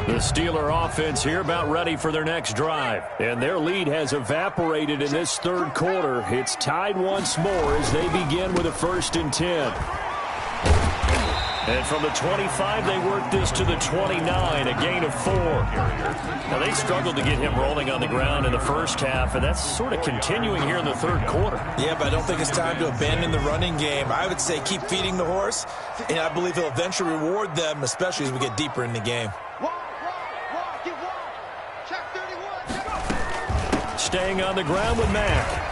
The Steeler offense here about ready for their next drive. And their lead has evaporated in this 3rd quarter. It's tied once more as they begin with a 1st and 10. And from the 25, they work this to the 29, a gain of 4. Now, they struggled to get him rolling on the ground in the first half, and that's sort of continuing here in the 3rd quarter. Yeah, but I don't think it's time to abandon the running game. I would say keep feeding the horse, and I believe he'll eventually reward them, especially as we get deeper in the game. Staying on the ground with Mack.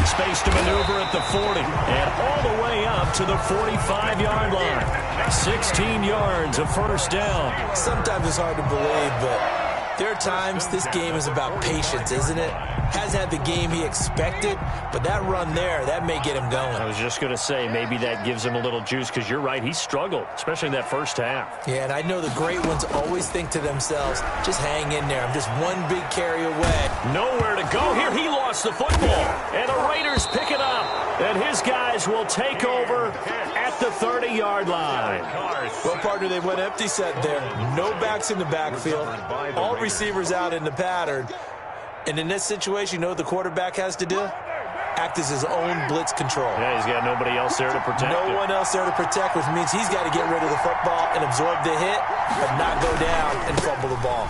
Space to maneuver at the 40 and all the way up to the 45-yard line. 16 yards, a 1st down. Sometimes it's hard to believe, but there are times this game is about patience, isn't it? Has had the game he expected, but that run there, that may get him going. I was just going to say, maybe that gives him a little juice, because you're right, he struggled, especially in that first half. Yeah, and I know the great ones always think to themselves, just hang in there. I'm just one big carry away. Nowhere to go here. He lost the football, and the Raiders pick it up, and his guys will take over at the 30-yard line. Well, partner, they went empty set there. No backs in the backfield. All receivers out in the pattern. And in this situation, you know what the quarterback has to do? Act as his own blitz control. Yeah, he's got nobody else there to protect him. No one else there to protect, which means he's got to get rid of the football and absorb the hit, but not go down and fumble the ball.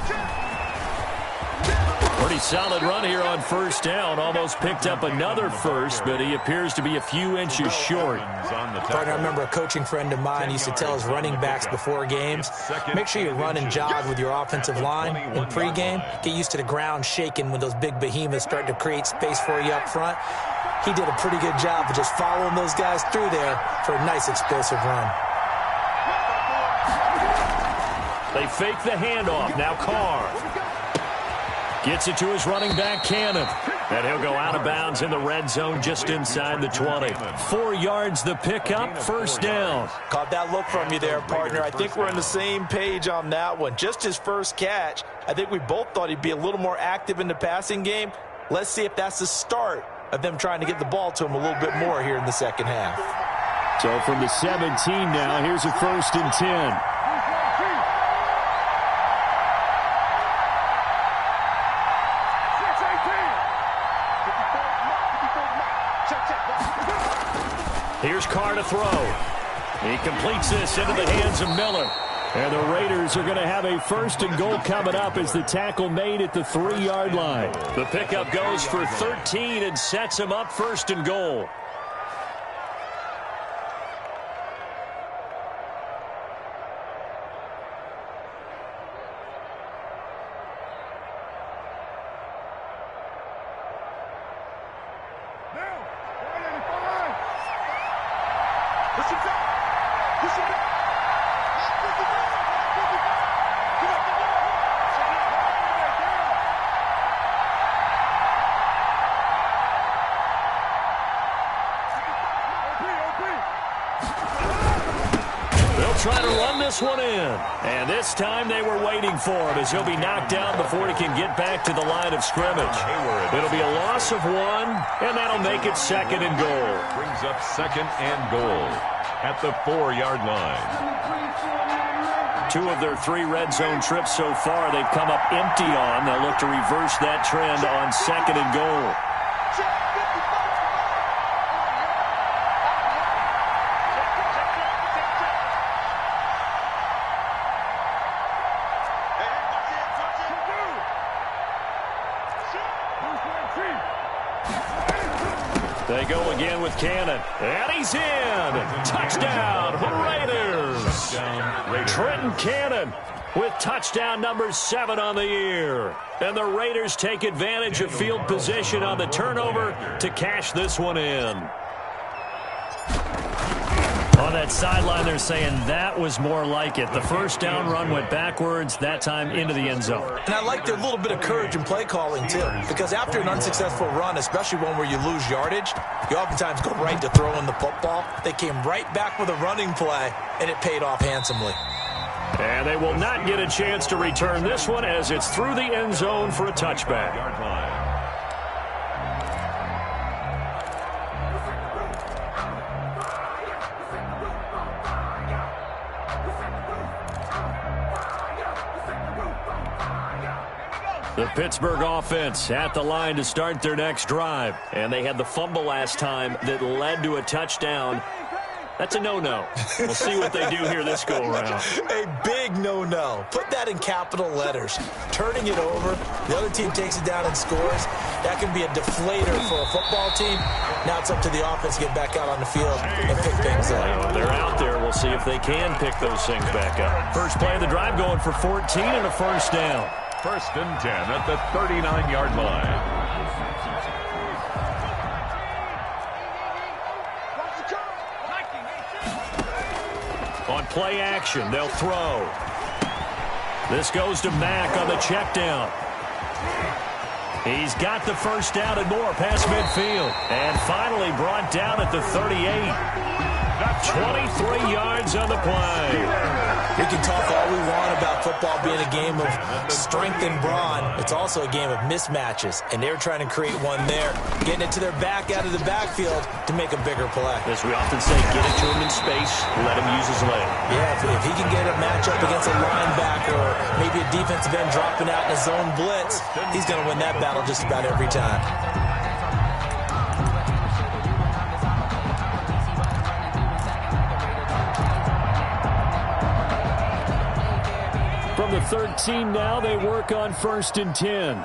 Pretty solid run here on first down. Almost picked up another first, but he appears to be a few inches short. Partner, I remember a coaching friend of mine used to tell his running backs before games, make sure you run and jog with your offensive line in pregame. Get used to the ground shaking when those big behemoths start to create space for you up front. He did a pretty good job of just following those guys through there for a nice explosive run. They fake the handoff. Now Carr gets it to his running back, Cannon. And he'll go out of bounds in the red zone just inside the 20. 4 yards the pickup, first down. Caught that look from you there, partner. I think we're on the same page on that one. Just his first catch. I think we both thought he'd be a little more active in the passing game. Let's see if that's the start of them trying to get the ball to him a little bit more here in the second half. So from the 17 now, here's a 1st and 10. Here's Carr to throw. He completes this into the hands of Miller. And the Raiders are going to have a 1st and goal coming up as the tackle made at the 3-yard line. The pickup goes for 13 and sets him up 1st and goal. Try to run this one in. And this time they were waiting for him as he'll be knocked down before he can get back to the line of scrimmage. It'll be a loss of 1, and that'll make it 2nd and goal. Brings up 2nd and goal at the 4-yard line. 2 of their 3 red zone trips so far they've come up empty on. They'll look to reverse that trend on 2nd and goal. They go again with Cannon. And he's in. Touchdown, Raiders. Trenton Cannon with touchdown number 7 on the year. And the Raiders take advantage of field position on the turnover to cash this one in. On that sideline, they're saying that was more like it. The first down run went backwards, that time into the end zone. And I like their little bit of courage in play calling, too. Because after an unsuccessful run, especially one where you lose yardage, you oftentimes go right to throwing the football. They came right back with a running play, and it paid off handsomely. And they will not get a chance to return this one as it's through the end zone for a touchback. The Pittsburgh offense at the line to start their next drive. And they had the fumble last time that led to a touchdown. That's a no-no. We'll see what they do here this go-around. A big no-no. Put that in capital letters. Turning it over, the other team takes it down and scores. That can be a deflator for a football team. Now it's up to the offense to get back out on the field and pick things up. They're out there. We'll see if they can pick those things back up. First play of the drive going for 14 and a first down. 1st and 10 at the 39-yard line. On play action, they'll throw. This goes to Mack on the check down. He's got the first down and more past midfield. And finally brought down at the 38. 23 yards on the play. We can talk all we want about football being a game of strength and brawn. It's also a game of mismatches, and they're trying to create one there, getting it to their back out of the backfield to make a bigger play. As we often say, get it to him in space, let him use his leg. Yeah, if he can get a matchup against a linebacker or maybe a defensive end dropping out in a zone blitz, he's going to win that battle just about every time. From the 13 now, they work on 1st and 10.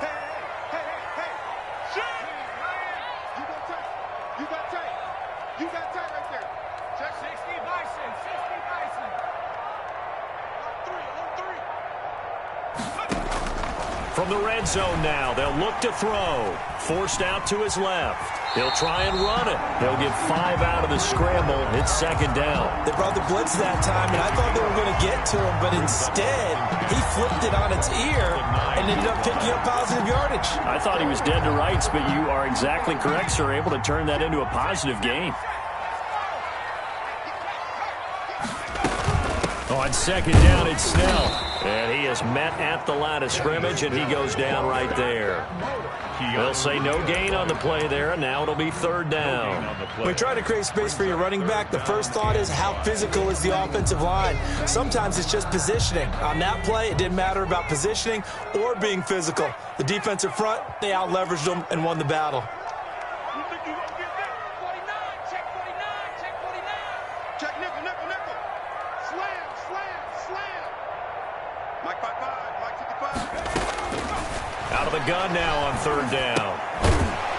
From the red zone now, they'll look to throw. Forced out to his left. He'll try and run it. They'll get 5 out of the scramble. It's second down. They brought the blitz that time, and I thought they were going to get to him, but instead, he flipped it on its ear and ended up picking up positive yardage. I thought he was dead to rights, but you are exactly correct, sir. Able to turn that into a positive gain. On second down, it's Snell. And he is met at the line of scrimmage, and he goes down right there. They'll say no gain on the play there, and now it'll be third down. When you try to create space for your running back, the first thought is how physical is the offensive line. Sometimes it's just positioning. On that play, it didn't matter about positioning or being physical. The defensive front, they out-leveraged them and won the battle. Out of the gun now on third down.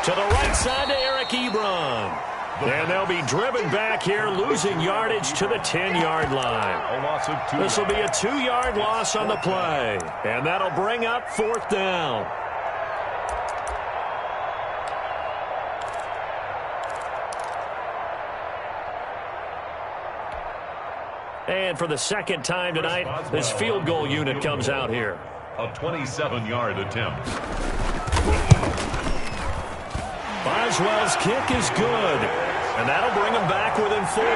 To the right side to Eric Ebron. And they'll be driven back here, losing yardage to the 10-yard line. This will be a 2-yard loss on the play. And that'll bring up fourth down. And for the second time tonight, this field goal unit comes out here. A 27-yard attempt. Boswell's kick is good, and that'll bring him back within 4.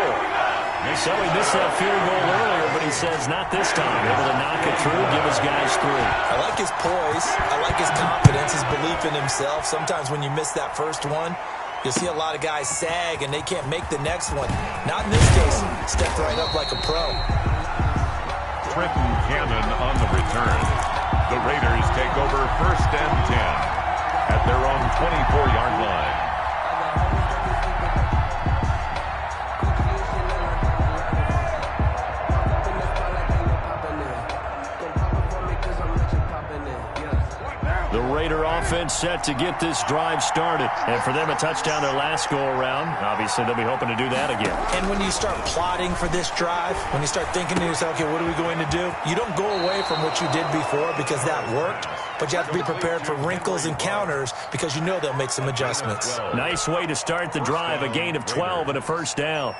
So he missed that field goal earlier, but he says not this time. Able to knock it through, give his guys 3. I like his poise. I like his confidence, his belief in himself. Sometimes when you miss that first one, you'll see a lot of guys sag, and they can't make the next one. Not in this case. Stepped right up like a pro. Trenton Cannon on the return. The Raiders take over first and 10 at their own 24-yard line. The Raider offense set to get this drive started. And for them, a touchdown their last go-around. Obviously, they'll be hoping to do that again. And when you start plotting for this drive, when you start thinking to yourself, okay, what are we going to do? You don't go away from what you did before because that worked, but you have to be prepared for wrinkles and counters because you know they'll make some adjustments. Nice way to start the drive, a gain of 12 and a first down.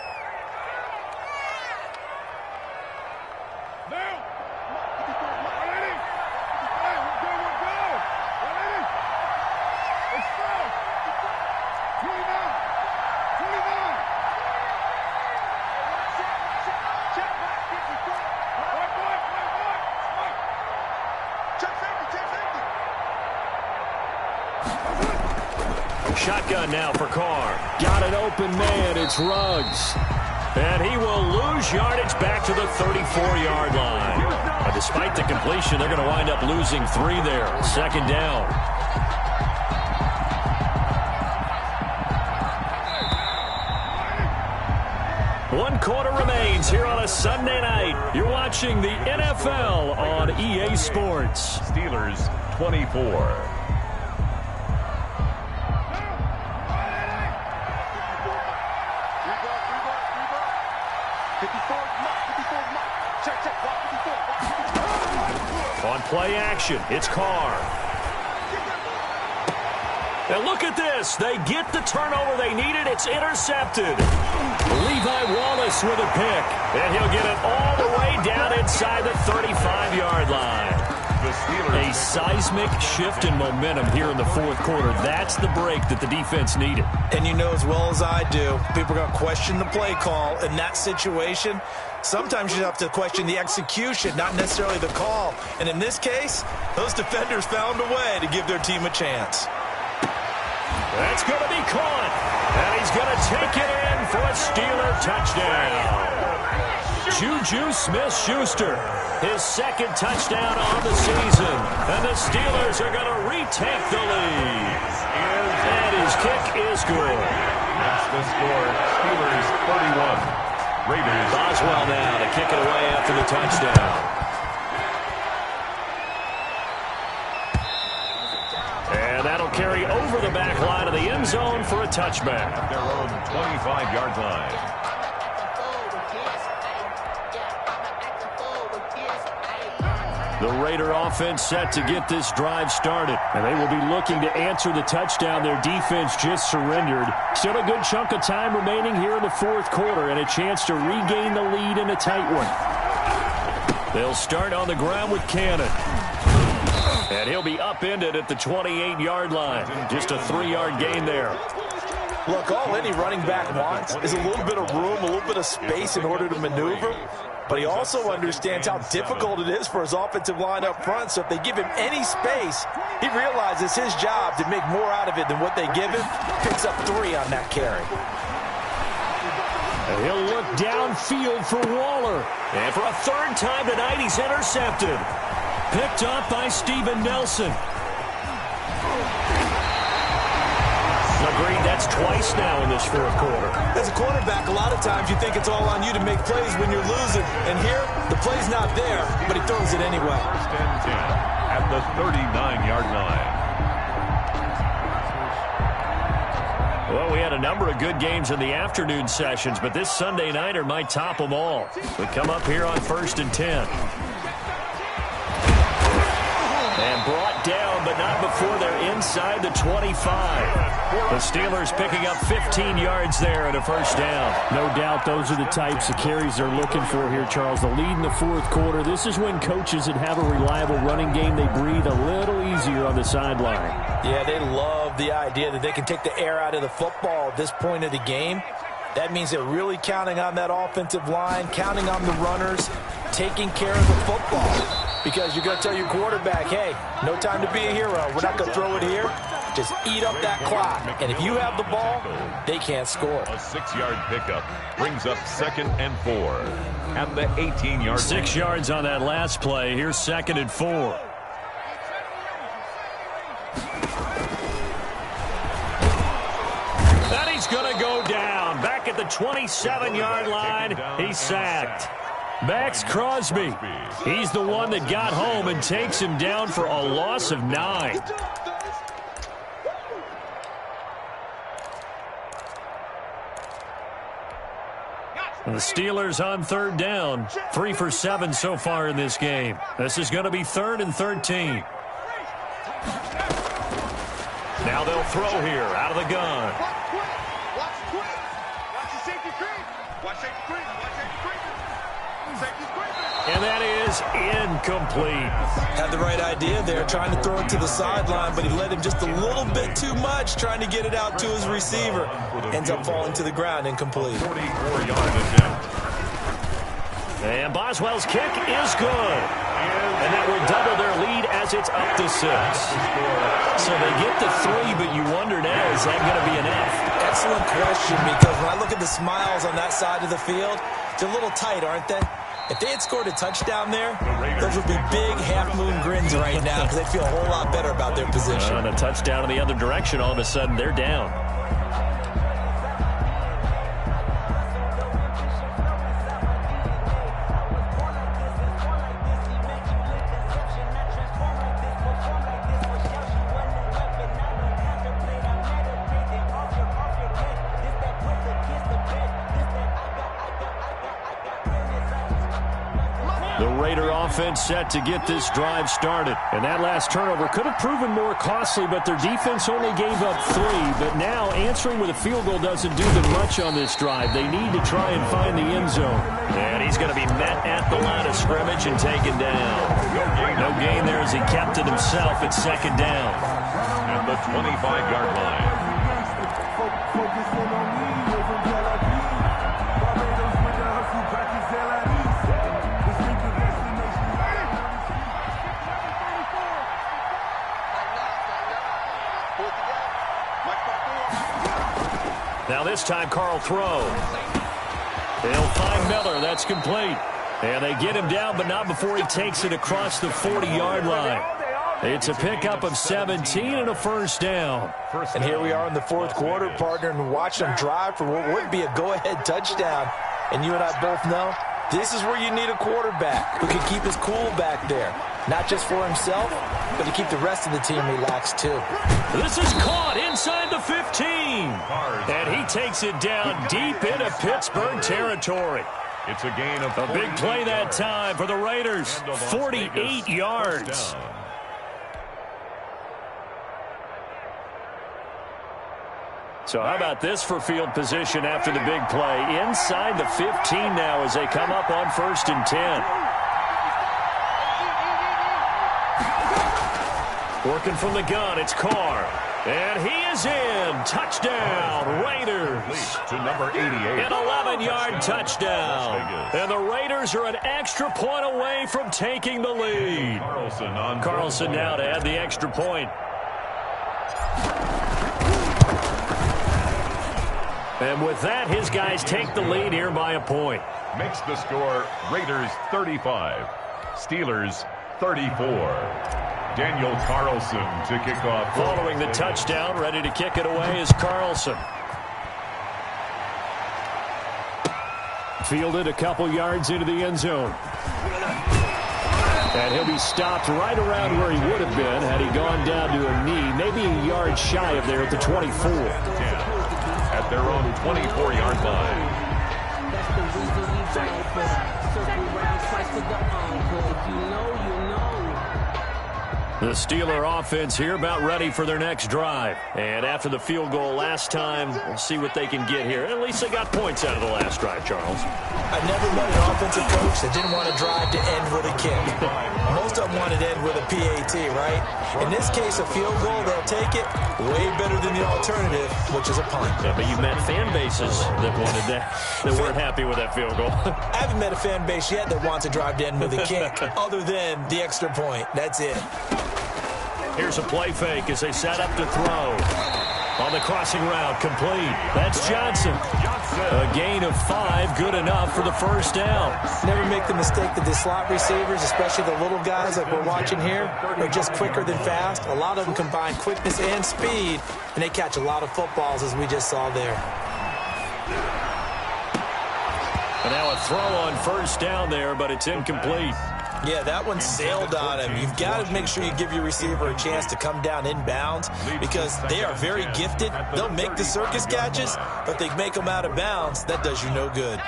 Shotgun now for Carr. Got an open man. It's Ruggs. And he will lose yardage back to the 34-yard line. But despite the completion, they're going to wind up losing 3 there. Second down. One quarter remains here on a Sunday night. You're watching the NFL on EA Sports. Steelers 24. On play action, it's Carr. And look at this. They get the turnover they needed. It's intercepted. Levi Wallace with a pick. And he'll get it all the way down inside the 35-yard line. A seismic shift in momentum here in the fourth quarter. That's the break that the defense needed. And you know as well as I do, people are going to question the play call in that situation. Sometimes you have to question the execution, not necessarily the call. And in this case, those defenders found a way to give their team a chance. That's going to be caught. And he's going to take it in for a Steeler touchdown. Juju Smith-Schuster, his second touchdown on the season. And the Steelers are going to retake the lead. And his kick is good. That's the score. Steelers 31. Raiders. Boswell now to kick it away after the touchdown. And that'll carry over the back line of the end zone for a touchback. At their own 25-yard line. The Raider offense set to get this drive started. And they will be looking to answer the touchdown their defense just surrendered. Still a good chunk of time remaining here in the fourth quarter and a chance to regain the lead in a tight one. They'll start on the ground with Cannon. And he'll be upended at the 28-yard line. Just a 3-yard gain there. Look, all any running back wants is a little bit of room, a little bit of space in order to maneuver. But he also understands how difficult it is for his offensive line up front. So if they give him any space, he realizes his job to make more out of it than what they give him. Picks up 3 on that carry. And he'll look downfield for Waller. And for a third time tonight, he's intercepted. Picked up by Steven Nelson. Agreed, that's twice now in this fourth quarter. As a quarterback, a lot of times you think it's all on you to make plays when you're losing. And here, the play's not there, but he throws it anyway. First and 10 at the 39-yard line. Well, we had a number of good games in the afternoon sessions, but this Sunday nighter might top them all. We come up here on 1st and 10. And brought down, but not before they're inside the 25. The Steelers picking up 15 yards there and a first down. No doubt those are the types of carries they're looking for here, Charles. The lead in the fourth quarter. This is when coaches that have a reliable running game, they breathe a little easier on the sideline. Yeah, they love the idea that they can take the air out of the football at this point of the game. That means they're really counting on that offensive line, counting on the runners, taking care of the football. Because you're going to tell your quarterback, hey, no time to be a hero. We're not going to throw it here. Just eat up that clock. And if you have the ball, they can't score. A 6-yard pickup brings up 2nd and 4 at the 18-yard line. 6 yards on that last play. Here's 2nd and 4. And he's going to go down. Back at the 27-yard line, he's sacked. Max Crosby. He's the one that got home and takes him down for a loss of 9. And the Steelers on 3rd down. 3 for 7 so far in this game. This is going to be 3rd and 13. Now they'll throw here out of the gun. And that is incomplete. Had the right idea there, trying to throw it to the sideline, but he led him just a little bit too much, trying to get it out to his receiver. Ends up falling to the ground, incomplete. 44-yard attempt. And Boswell's kick is good. And that will double their lead as it's up to 6. So they get the 3, but you wonder now, is that going to be an F? Excellent question, because when I look at the smiles on that side of the field, they're a little tight, aren't they? If they had scored a touchdown there, those would be big half-moon grins right now because they'd feel a whole lot better about their position. And a touchdown in the other direction, all of a sudden they're down. Offense set to get this drive started. And that last turnover could have proven more costly, but their defense only gave up 3. But now answering with a field goal doesn't do them much on this drive. They need to try and find the end zone. And he's going to be met at the line of scrimmage and taken down. No gain there as he kept it himself at 2nd down. At the 25-yard line. Now this time Carl throw. They'll find Miller. That's complete. And they get him down, but not before he takes it across the 40-yard line. It's a pickup of 17 and a first down. And here we are in the fourth quarter, partner, and watch them drive for what would be a go-ahead touchdown. And you and I both know this is where you need a quarterback who can keep his cool back there. Not just for himself, but to keep the rest of the team relaxed too. This is caught inside the 15. And he takes it down deep into Pittsburgh territory. It's a gain of a big play that time for the Raiders. 48 yards. So how about this for field position after the big play? Inside the 15 now as they come up on 1st and 10. Working from the gun, it's Carr. And he is in. Touchdown, Raiders. To number 88. An 11-yard touchdown. And the Raiders are an extra point away from taking the lead. Carlson now to add the extra point. And with that, his guys take the lead here by a point. Makes the score Raiders 35, Steelers 34. Daniel Carlson to kick off. Following the touchdown, ready to kick it away is Carlson. Fielded a couple yards into the end zone. And he'll be stopped right around where he would have been had he gone down to a knee, maybe a yard shy of there at the 24. At their own 24-yard line. That's the reason we fight for circle round twice to the encore. If you know, you know. The Steeler offense here about ready for their next drive. And after the field goal last time, we'll see what they can get here. At least they got points out of the last drive, Charles. I never met an offensive coach that didn't want to drive to end with a kick. Most of them wanted to end with a PAT, right? In this case, a field goal, they'll take it way better than the alternative, which is a punt. Yeah, but you've met fan bases that wanted that weren't happy with that field goal. I haven't met a fan base yet that wants to drive to end with a kick, other than the extra point. That's it. Here's a play fake as they set up to throw. On the crossing route, complete. That's Johnson. A gain of 5, good enough for the first down. Never make the mistake that the slot receivers, especially the little guys like we're watching here, are just quicker than fast. A lot of them combine quickness and speed, and they catch a lot of footballs, as we just saw there. And now a throw on first down there, but it's incomplete. Yeah, that one sailed on him. You've got to make sure you give your receiver a chance to come down inbounds because they are very gifted. They'll make the circus catches, but if they make them out of bounds, that does you no good.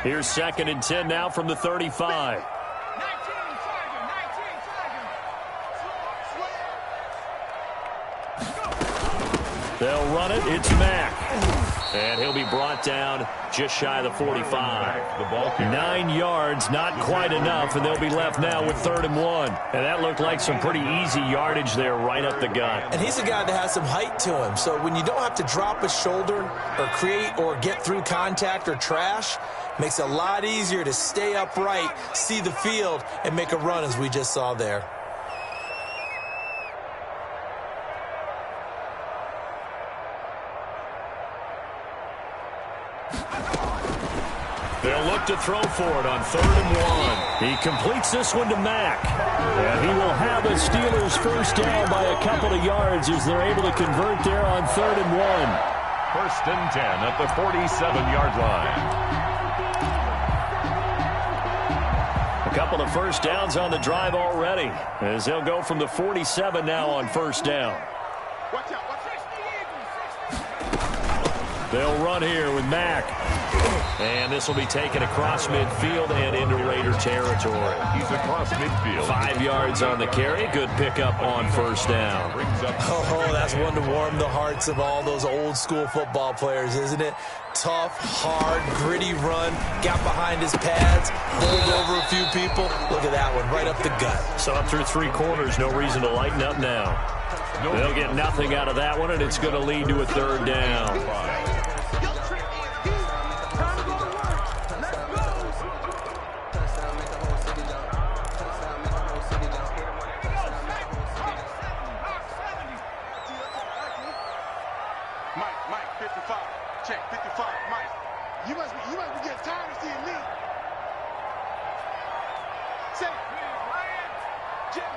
Here's 2nd and 10 now from the 35. They'll run it. It's Mack. And he'll be brought down just shy of the 45. 9 yards, not quite enough, and they'll be left now with 3rd and 1. And that looked like some pretty easy yardage there right up the gut. And he's a guy that has some height to him. So when you don't have to drop a shoulder or create or get through contact or trash, makes it a lot easier to stay upright, see the field, and make a run as we just saw there. They'll look to throw for it on 3rd and 1. He completes this one to Mack. And he will have the Steelers first down by a couple of yards as they're able to convert there on 3rd and 1. 1st and 10 at the 47-yard line. A couple of first downs on the drive already as they'll go from the 47 now on first down. Watch out. They'll run here with Mack. And this will be taken across midfield and into Raider territory. He's across midfield. 5 yards on the carry. Good pickup on first down. Oh, that's one to warm the hearts of all those old school football players, isn't it? Tough, hard, gritty run. Got behind his pads. Bowled over a few people. Look at that one, right up the gut. So up through 3 quarters, no reason to lighten up now. They'll get nothing out of that one, and it's going to lead to a 3rd down. Mike, 55. Check, 55. Mike, you must be getting tired of seeing me. Say, Jim.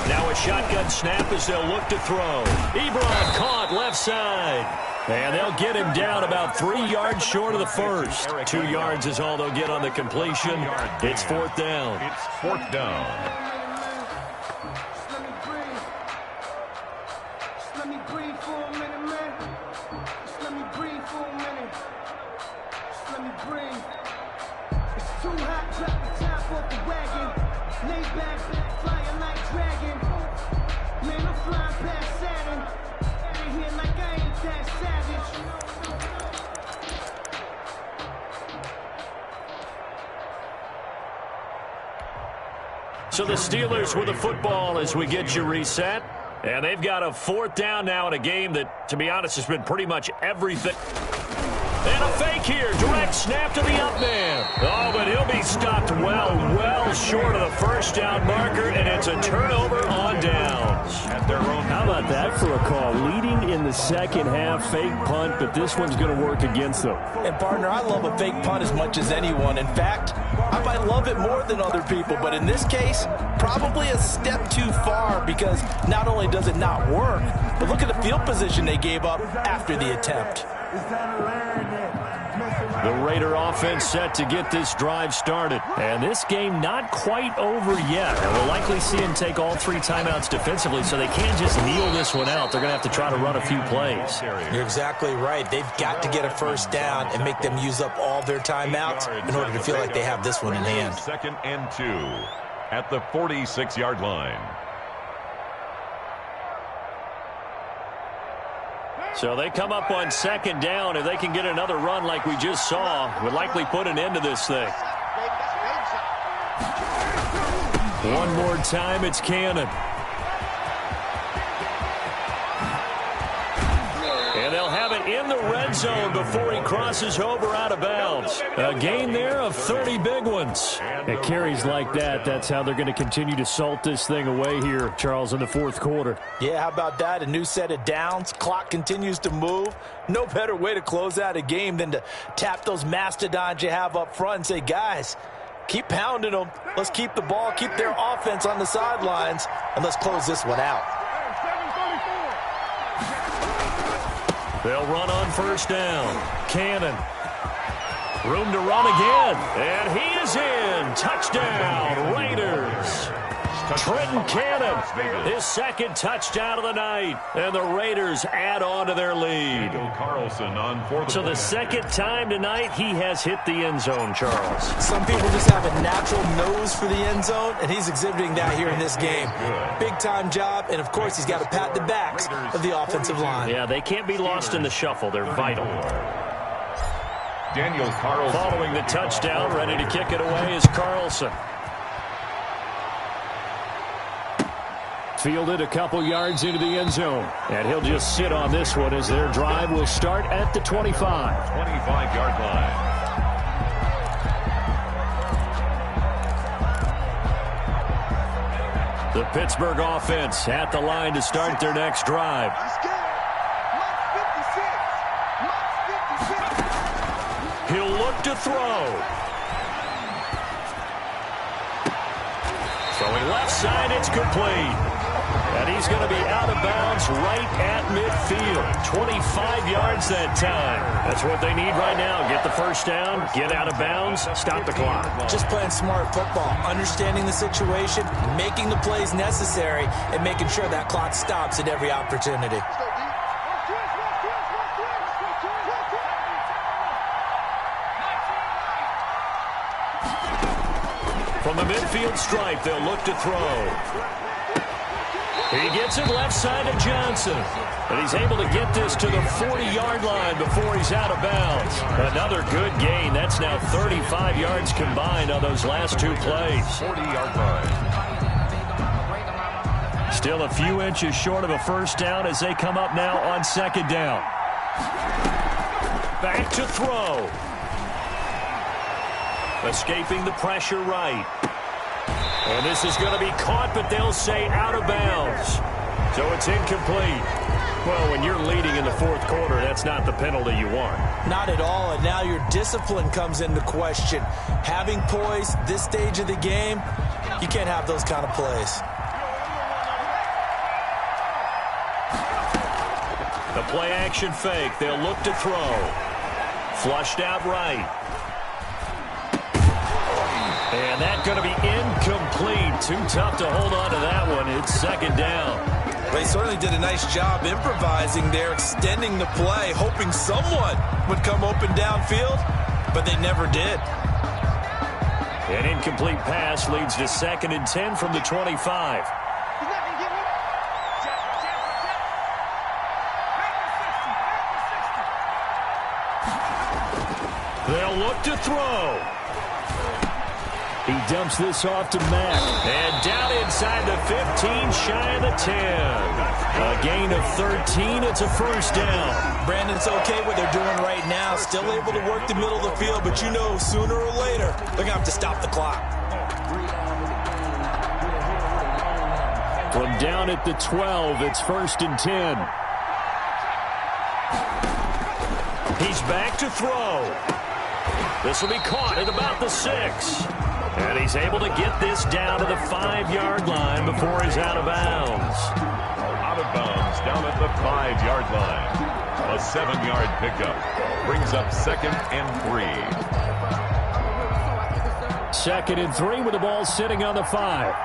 Now a shotgun snap as they'll look to throw. Ebron caught left side. And they'll get him down about 3 yards short of the first. 2 yards is all they'll get on the completion. It's 4th down. It's 4th down. So the Steelers with the football as we get you reset. And they've got a 4th down now in a game that, to be honest, has been pretty much everything. And a fake here. Direct snap to the up man. Oh, but he'll be stopped well short of the first down marker, and it's a turnover on downs. How about that for a call? Leading in the second half, fake punt, but this one's going to work against them. And, partner, I love a fake punt as much as anyone. In fact, I might love it more than other people, but in this case, probably a step too far because not only does it not work, but look at the field position they gave up after the attempt. The Raider offense set to get this drive started. And this game not quite over yet. And we'll likely see him take all 3 timeouts defensively, so they can't just kneel this one out. They're going to have to try to run a few plays. You're exactly right. They've got to get a first down and make them use up all their timeouts in order to feel like they have this one in hand. 2nd and 2 at the 46-yard line. So they come up on 2nd down. If they can get another run like we just saw, would likely put an end to this thing. One more time, it's Cannon. And they'll have it in the red zone before he crosses over out of bounds. A gain there of 30 big ones. At carries like that, that's how they're going to continue to salt this thing away here, Charles, in the 4th quarter. Yeah, how about that? A new set of downs. Clock continues to move. No better way to close out a game than to tap those mastodons you have up front and say, guys, keep pounding them. Let's keep the ball, keep their offense on the sidelines, and let's close this one out. They'll run on 1st down. Cannon. Room to run again. And he is in. Touchdown, Raiders. Trenton Cannon, his 2nd touchdown of the night. And the Raiders add on to their lead. So the 2nd time tonight he has hit the end zone, Charles. Some people just have a natural nose for the end zone, and he's exhibiting that here in this game. Big-time job, and, of course, he's got to pat the backs of the offensive line. Yeah, they can't be lost in the shuffle. They're vital. Daniel Carlson. Following the touchdown, ready to kick it away is Carlson. Fielded a couple yards into the end zone. And he'll just sit on this one as their drive will start at the 25. 25-yard line. The Pittsburgh offense at the line to start their next drive. He'll look to throw. Throwing left side, it's complete. And he's going to be out of bounds right at midfield. 25 yards that time. That's what they need right now. Get the first down, get out of bounds, stop the clock. Just playing smart football, understanding the situation, making the plays necessary, and making sure that clock stops at every opportunity. From the midfield stripe, they'll look to throw. He gets it left side to Johnson. And he's able to get this to the 40-yard line before he's out of bounds. Another good gain. That's now 35 yards combined on those last 2 plays. 40-yard line. Still a few inches short of a first down as they come up now on 2nd down. Back to throw. Escaping the pressure right. And this is going to be caught, but they'll say out of bounds. So it's incomplete. Well, when you're leading in the 4th quarter, that's not the penalty you want. Not at all, and now your discipline comes into question. Having poise this stage of the game, you can't have those kind of plays. The play action fake. They'll look to throw. Flushed out right. And that's going to be incomplete. Too tough to hold on to that one. It's 2nd down. They certainly did a nice job improvising there, extending the play, hoping someone would come open downfield, but they never did. An incomplete pass leads to 2nd and 10 from the 25. They'll look to throw. He dumps this off to Mack. And down inside the 15, shy of the 10. A gain of 13. It's a first down. Brandon, it's okay what they're doing right now. Still able to work the middle of the field, but you know sooner or later they're going to have to stop the clock. From down at the 12, it's 1st and 10. He's back to throw. This will be caught at about the 6. And he's able to get this down to the 5-yard line before he's out of bounds. Out of bounds down at the 5-yard line. A 7-yard pickup brings up 2nd and 3. 2nd and 3 with the ball sitting on the 5.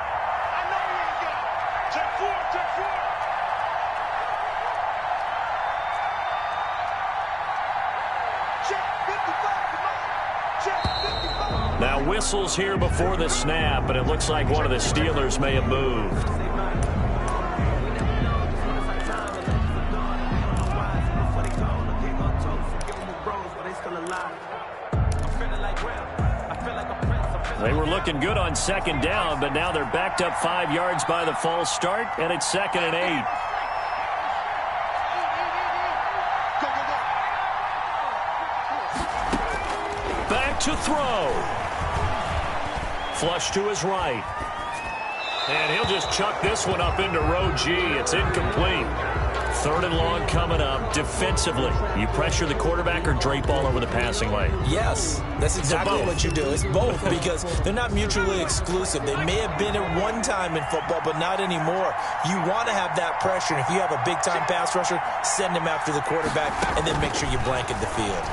Now whistles here before the snap, and it looks like one of the Steelers may have moved. They were looking good on 2nd down, but now they're backed up 5 yards by the false start, and it's 2nd and 8. Back to throw. Flush to his right. And he'll just chuck this one up into row G. It's incomplete. 3rd and long coming up. Defensively, you pressure the quarterback or drape all over the passing lane? Yes, that's exactly what you do. It's both because they're not mutually exclusive. They may have been at one time in football, but not anymore. You want to have that pressure. And if you have a big-time pass rusher, send him after the quarterback and then make sure you blanket the field.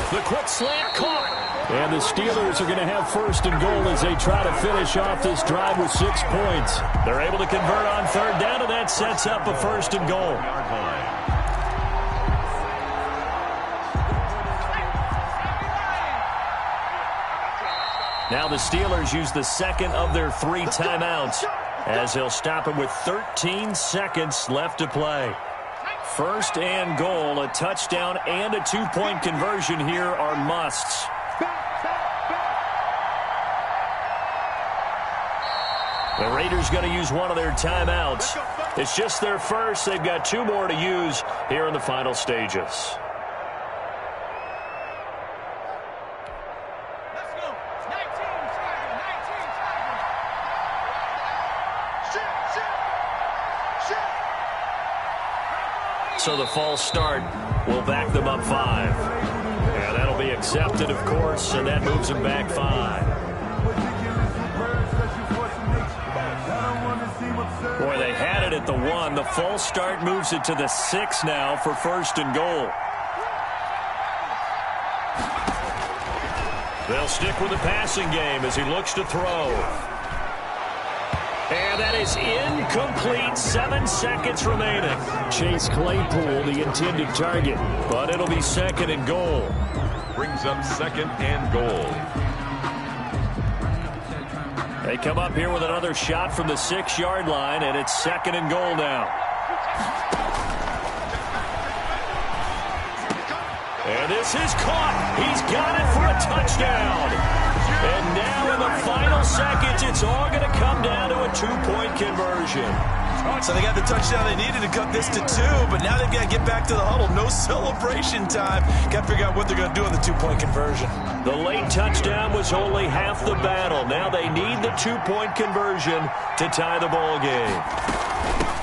The quick slant caught. And the Steelers are going to have 1st and goal as they try to finish off this drive with 6 points. They're able to convert on 3rd down, and that sets up a 1st and goal. Now the Steelers use the 2nd of their 3 timeouts as they'll stop it with 13 seconds left to play. 1st and goal, a touchdown and a 2-point conversion here are musts. The Raiders going to use one of their timeouts. It's just their first. They've got 2 more to use here in the final stages. So the false start will back them up 5. And that'll be accepted, of course, and that moves them back 5. Boy, they had it at the 1. The false start moves it to the 6 now for 1st and goal. They'll stick with the passing game as he looks to throw. And that is incomplete. 7 seconds remaining. Chase Claypool, the intended target, but it'll be 2nd and goal. Brings up 2nd and goal. They come up here with another shot from the 6-yard line, and it's 2nd and goal now. And this is caught. He's got it for a touchdown. And now in the final seconds, it's all going to come down to a 2-point conversion. So they got the touchdown they needed to cut this to 2, but now they've got to get back to the huddle. No celebration time. Got to figure out what they're going to do on the 2-point conversion. The late touchdown was only half the battle. Now they need the 2-point conversion to tie the ball game.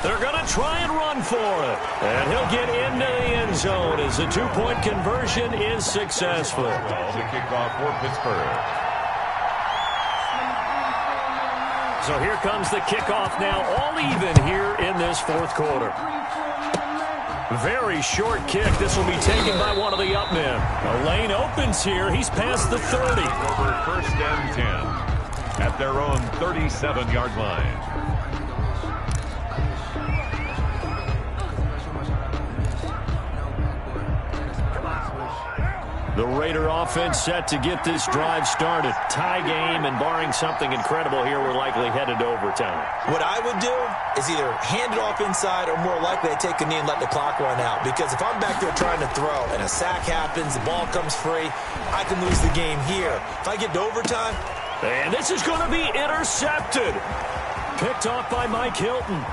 They're going to try and run for it. And he'll get into the end zone as the 2-point conversion is successful. Well, the kickoff for Pittsburgh. So here comes the kickoff now, all even here in this 4th quarter. Very short kick. This will be taken by one of the up men. A lane opens here. He's past the 30. Over 1st and 10 at their own 37-yard line. The Raider offense set to get this drive started. Tie game, and barring something incredible here, we're likely headed to overtime. What I would do is either hand it off inside or more likely I take a knee and let the clock run out. Because if I'm back there trying to throw and a sack happens, the ball comes free, I can lose the game here. If I get to overtime. And this is going to be intercepted. Picked off by Mike Hilton. And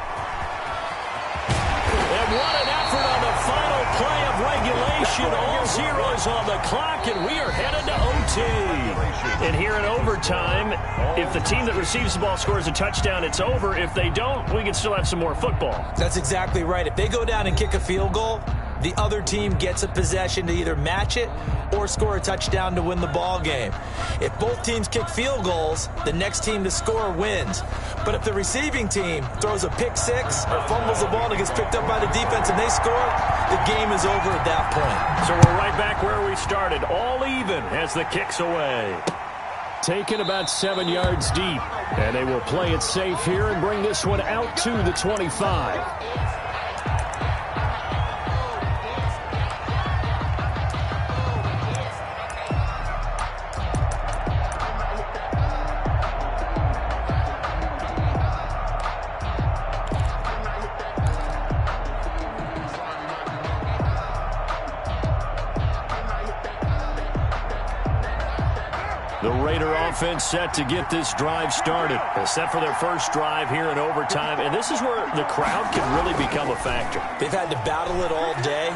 what an effort on the final play of regulation. All zeros on the clock, and we are headed to OT. And here in overtime, if the team that receives the ball scores a touchdown, it's over. If they don't, we can still have some more football. That's exactly right. If they go down and kick a field goal, the other team gets a possession to either match it or score a touchdown to win the ball game. If both teams kick field goals, the next team to score wins. But if the receiving team throws a pick six or fumbles the ball and it gets picked up by the defense and they score, the game is over at that point. So we're right back where we started, all even as the kick's away. Taken about 7 yards deep, and they will play it safe here and bring this one out to the 25. The Raider offense set to get this drive started. They're set for their first drive here in overtime, and this is where the crowd can really become a factor. They've had to battle it all day,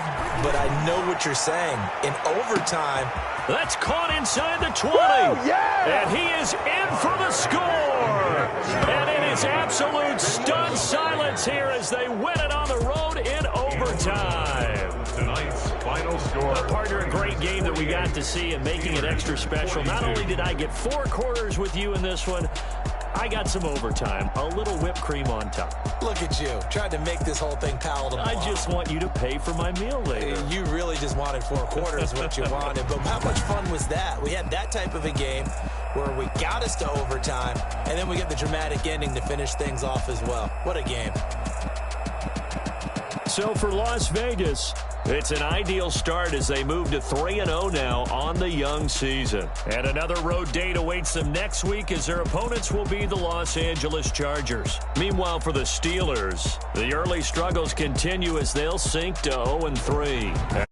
but I know what you're saying. In overtime, that's caught inside the 20. Woo, yeah! And he is in for the score. And it is absolute stunned silence here as they win it on the road in overtime. Tonight's final score. Partner, a great game that we got to see and making it extra special. Not only did I get 4 quarters with you in this one, I got some overtime, a little whipped cream on top. Look at you, trying to make this whole thing palatable. I just want you to pay for my meal later. You really just wanted 4 quarters, what you wanted. But how much fun was that? We had that type of a game where we got us to overtime, and then we get the dramatic ending to finish things off as well. What a game. So for Las Vegas, it's an ideal start as they move to 3-0 now on the young season. And another road date awaits them next week as their opponents will be the Los Angeles Chargers. Meanwhile, for the Steelers, the early struggles continue as they'll sink to 0-3.